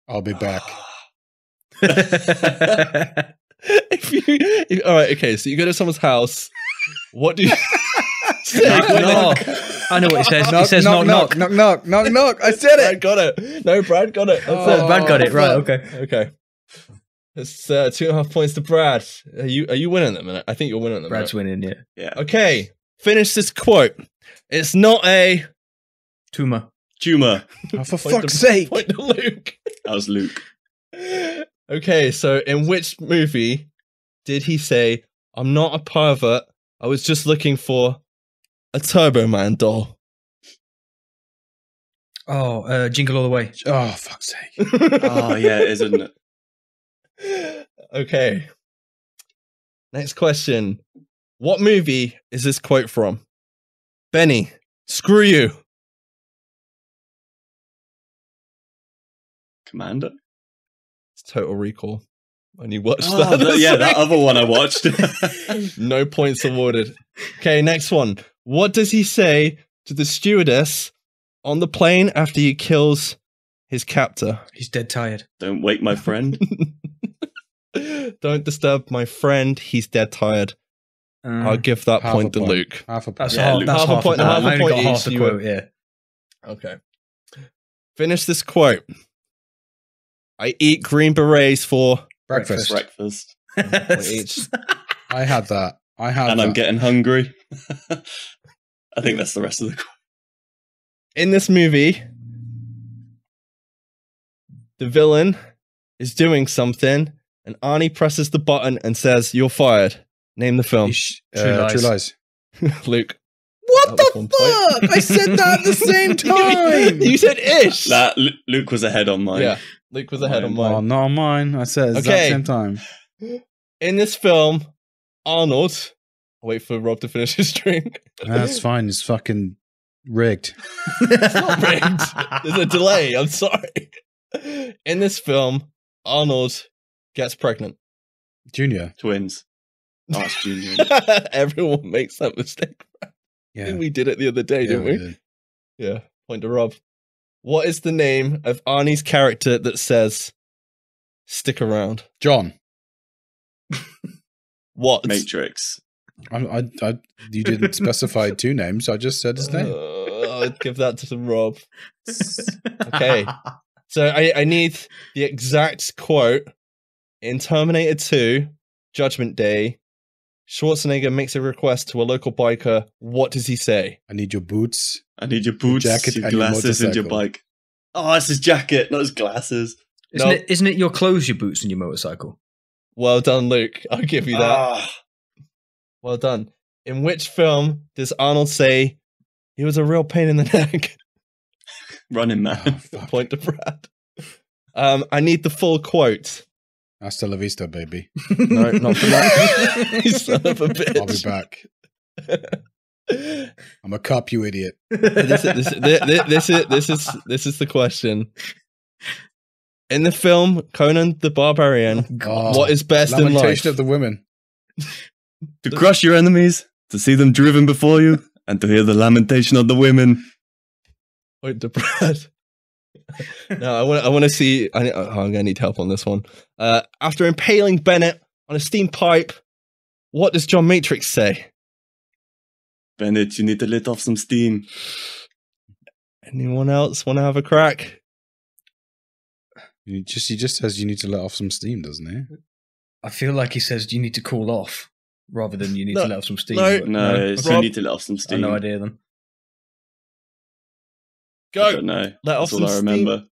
I'll be back. All right, okay, so you go to someone's house. What do you say? Knock. I know what it says. It says knock, knock. knock, knock, knock, knock. I said Brad it. got it. No, Brad got it. That's Oh, Brad got it. Right, okay. it. Okay. It's 2.5 points to Brad. Are you winning at the minute? I think you're winning at the Brad's minute. winning, yeah. Yeah. Okay, Finish this quote. It's not a Tumor. Tumor. Oh, for Point fuck's to- sake! Point to Luke. That was Luke. Okay, so in which movie did he say, "I'm not a pervert, I was just looking for a Turbo Man doll"? Oh, Jingle All the Way. Oh, fuck's sake! Oh, yeah, it is, isn't it? Okay. Next question. What movie is this quote from? Benny, screw you. Commander? It's Total Recall. When you watched Oh, that. yeah, that other one I watched. No points awarded. Okay, next one. What does he say to the stewardess on the plane after he kills his captor? He's dead tired. Don't wake my friend. Don't disturb my friend. He's dead tired. I'll give that half point a to point. Luke. Half a point. That's Yeah, half, Luke. that's Half a half point- a half a point. I only point got half each, the you quote, would- yeah. Okay. Finish this quote. I eat green berets for Breakfast. Breakfast. point each. I had that. I had And that. I'm getting hungry. I think that's the rest of the quote. In this movie, the villain is doing something, and Arnie presses the button and says, "You're fired." Name the film. True Lies. Luke. What That was 1 point. the fuck? I said that at the same time. You said ish. Nah, Luke was ahead on mine. Yeah, Luke was ahead on Oh, mine. not on mine. I said it at Okay. the same time. In this film, Arnold. I'll wait for Rob to finish his drink. That's fine. It's fucking rigged. It's not rigged. There's a delay. I'm sorry. In this film, Arnold gets pregnant. Junior. Twins. Oh, it's Junior. Everyone makes that mistake. I Yeah. think we did it the other day, didn't we? did. Yeah. Point to Rob. What is the name of Arnie's character that says, "Stick around"? John. What? Matrix. You didn't specify two names. I just said his name. I'll give that to Rob. Okay. So I need the exact quote. In Terminator 2, Judgment Day, Schwarzenegger makes a request to a local biker. What does he say? I need your boots. I need your boots, jacket your and your glasses, and your motorcycle. bike. Oh, it's his jacket, not his glasses. Isn't it your clothes, your boots, and your motorcycle? Well done, Luke. I'll give you that. Ah, Well done. In which film does Arnold say he was a real pain in the neck? Running Man. Oh, fuck. Point to Brad. I need the full quote. Hasta la vista, baby. No, not for that. You son of a bitch. I'll be back. I'm a cop, you idiot. This is the question. In the film Conan the Barbarian, Oh, what is best in life? Lamentation of the women. To crush your enemies, to see them driven before you, and to hear the lamentation of the women. Point to Brad. No, I want to see. I'm gonna need help on this one. After impaling Bennett on a steam pipe, what does John Matrix say? Bennett, you need to let off some steam. Anyone else want to have a crack? He just says you need to let off some steam, doesn't he? I feel like he says you need to cool off rather than you need to let off some steam. no. but No, it's Rob? you need to let off some I steam. have no idea then. I Go. don't know. Let off That's all some I steam. remember.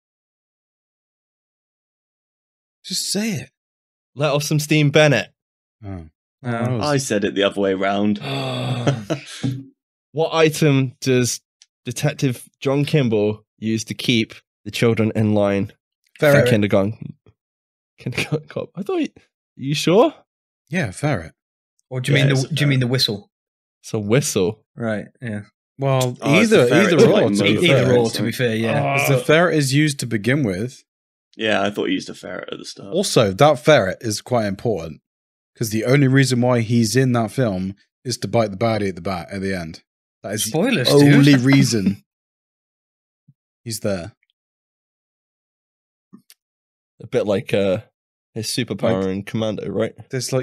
Just say it. Let off some steam, Bennett. Oh. I said it the other way round. What item does Detective John Kimball use to keep the children in line for Ferret. kindergarten cop? I thought. You sure? Yeah, ferret. Or do you Yeah, mean it's a do you mean the whistle? It's a whistle. Right. Yeah. Well, Oh, it's the ferret either to, or. like, to be move fair. Either or, ferrets, to be fair. Yeah. Because the ferret is used to begin with. Yeah, I thought he used a ferret at the start. Also, that ferret is quite important because the only reason why he's in that film is to bite the baddie at the end. That is Spoilers, the only dude. reason he's there. A bit like his superpower in Commando, right? There's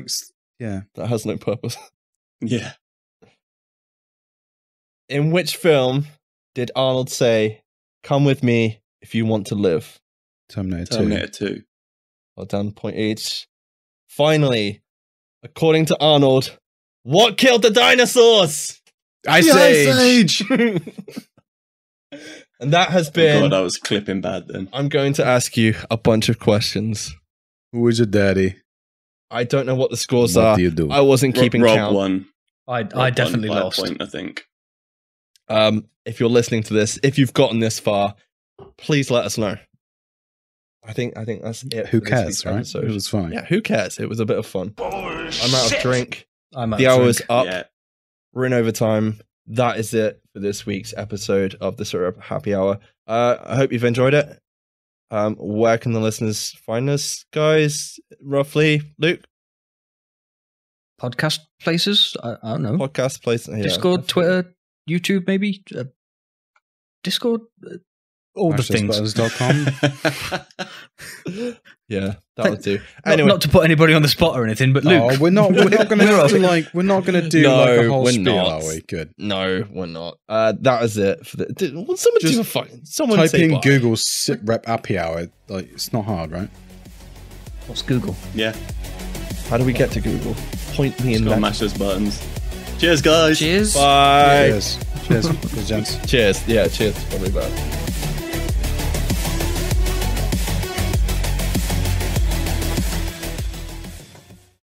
yeah. That has no purpose. Yeah. In which film did Arnold say, "Come with me if you want to live"? Terminator 2. Terminator 2. Well done, point each. Finally, according to Arnold, what killed the dinosaurs? Ice Age. And that has Oh been. God, I was clipping bad then. I'm going to ask you a bunch of questions. Who is your daddy? I don't know what the scores What are. do you do? I wasn't keeping Rob count. won. I Rob definitely won by lost. a point, I think. If you're listening to this, if you've gotten this far, please let us know. I think that's it. Who for this cares, week's right? episode. It was fine. Yeah, who cares? It was a bit of fun. I'm out of drink. I'm out The of hour's drink. up. Yeah. We're in overtime. That is it for this week's episode of the SITREP Happy Hour. I hope you've enjoyed it. Where can the listeners find us, guys? Roughly, Luke? Podcast places? I don't know. Podcast place. Yeah, Discord, Twitter, YouTube, maybe? Discord? All the things. MashThouseButtons.com. Yeah, that would do. Not, Anyway, not to put anybody on the spot or anything, but Luke. Oh, we're not going to have to we're not going to do No, like a whole we're spiel, not. are we? Good. no, we're not. That is it for the. Will someone Just do a fucking? Someone Type say in bye. Google SITREP Happy Hour. Like, it's not hard, right? What's Google? Yeah. How do we get to Google? Point me Just in gotta that. mash those buttons. Cheers, guys. Cheers. Bye. Cheers. Cheers, gents. Cheers. Yeah, cheers. Probably bad.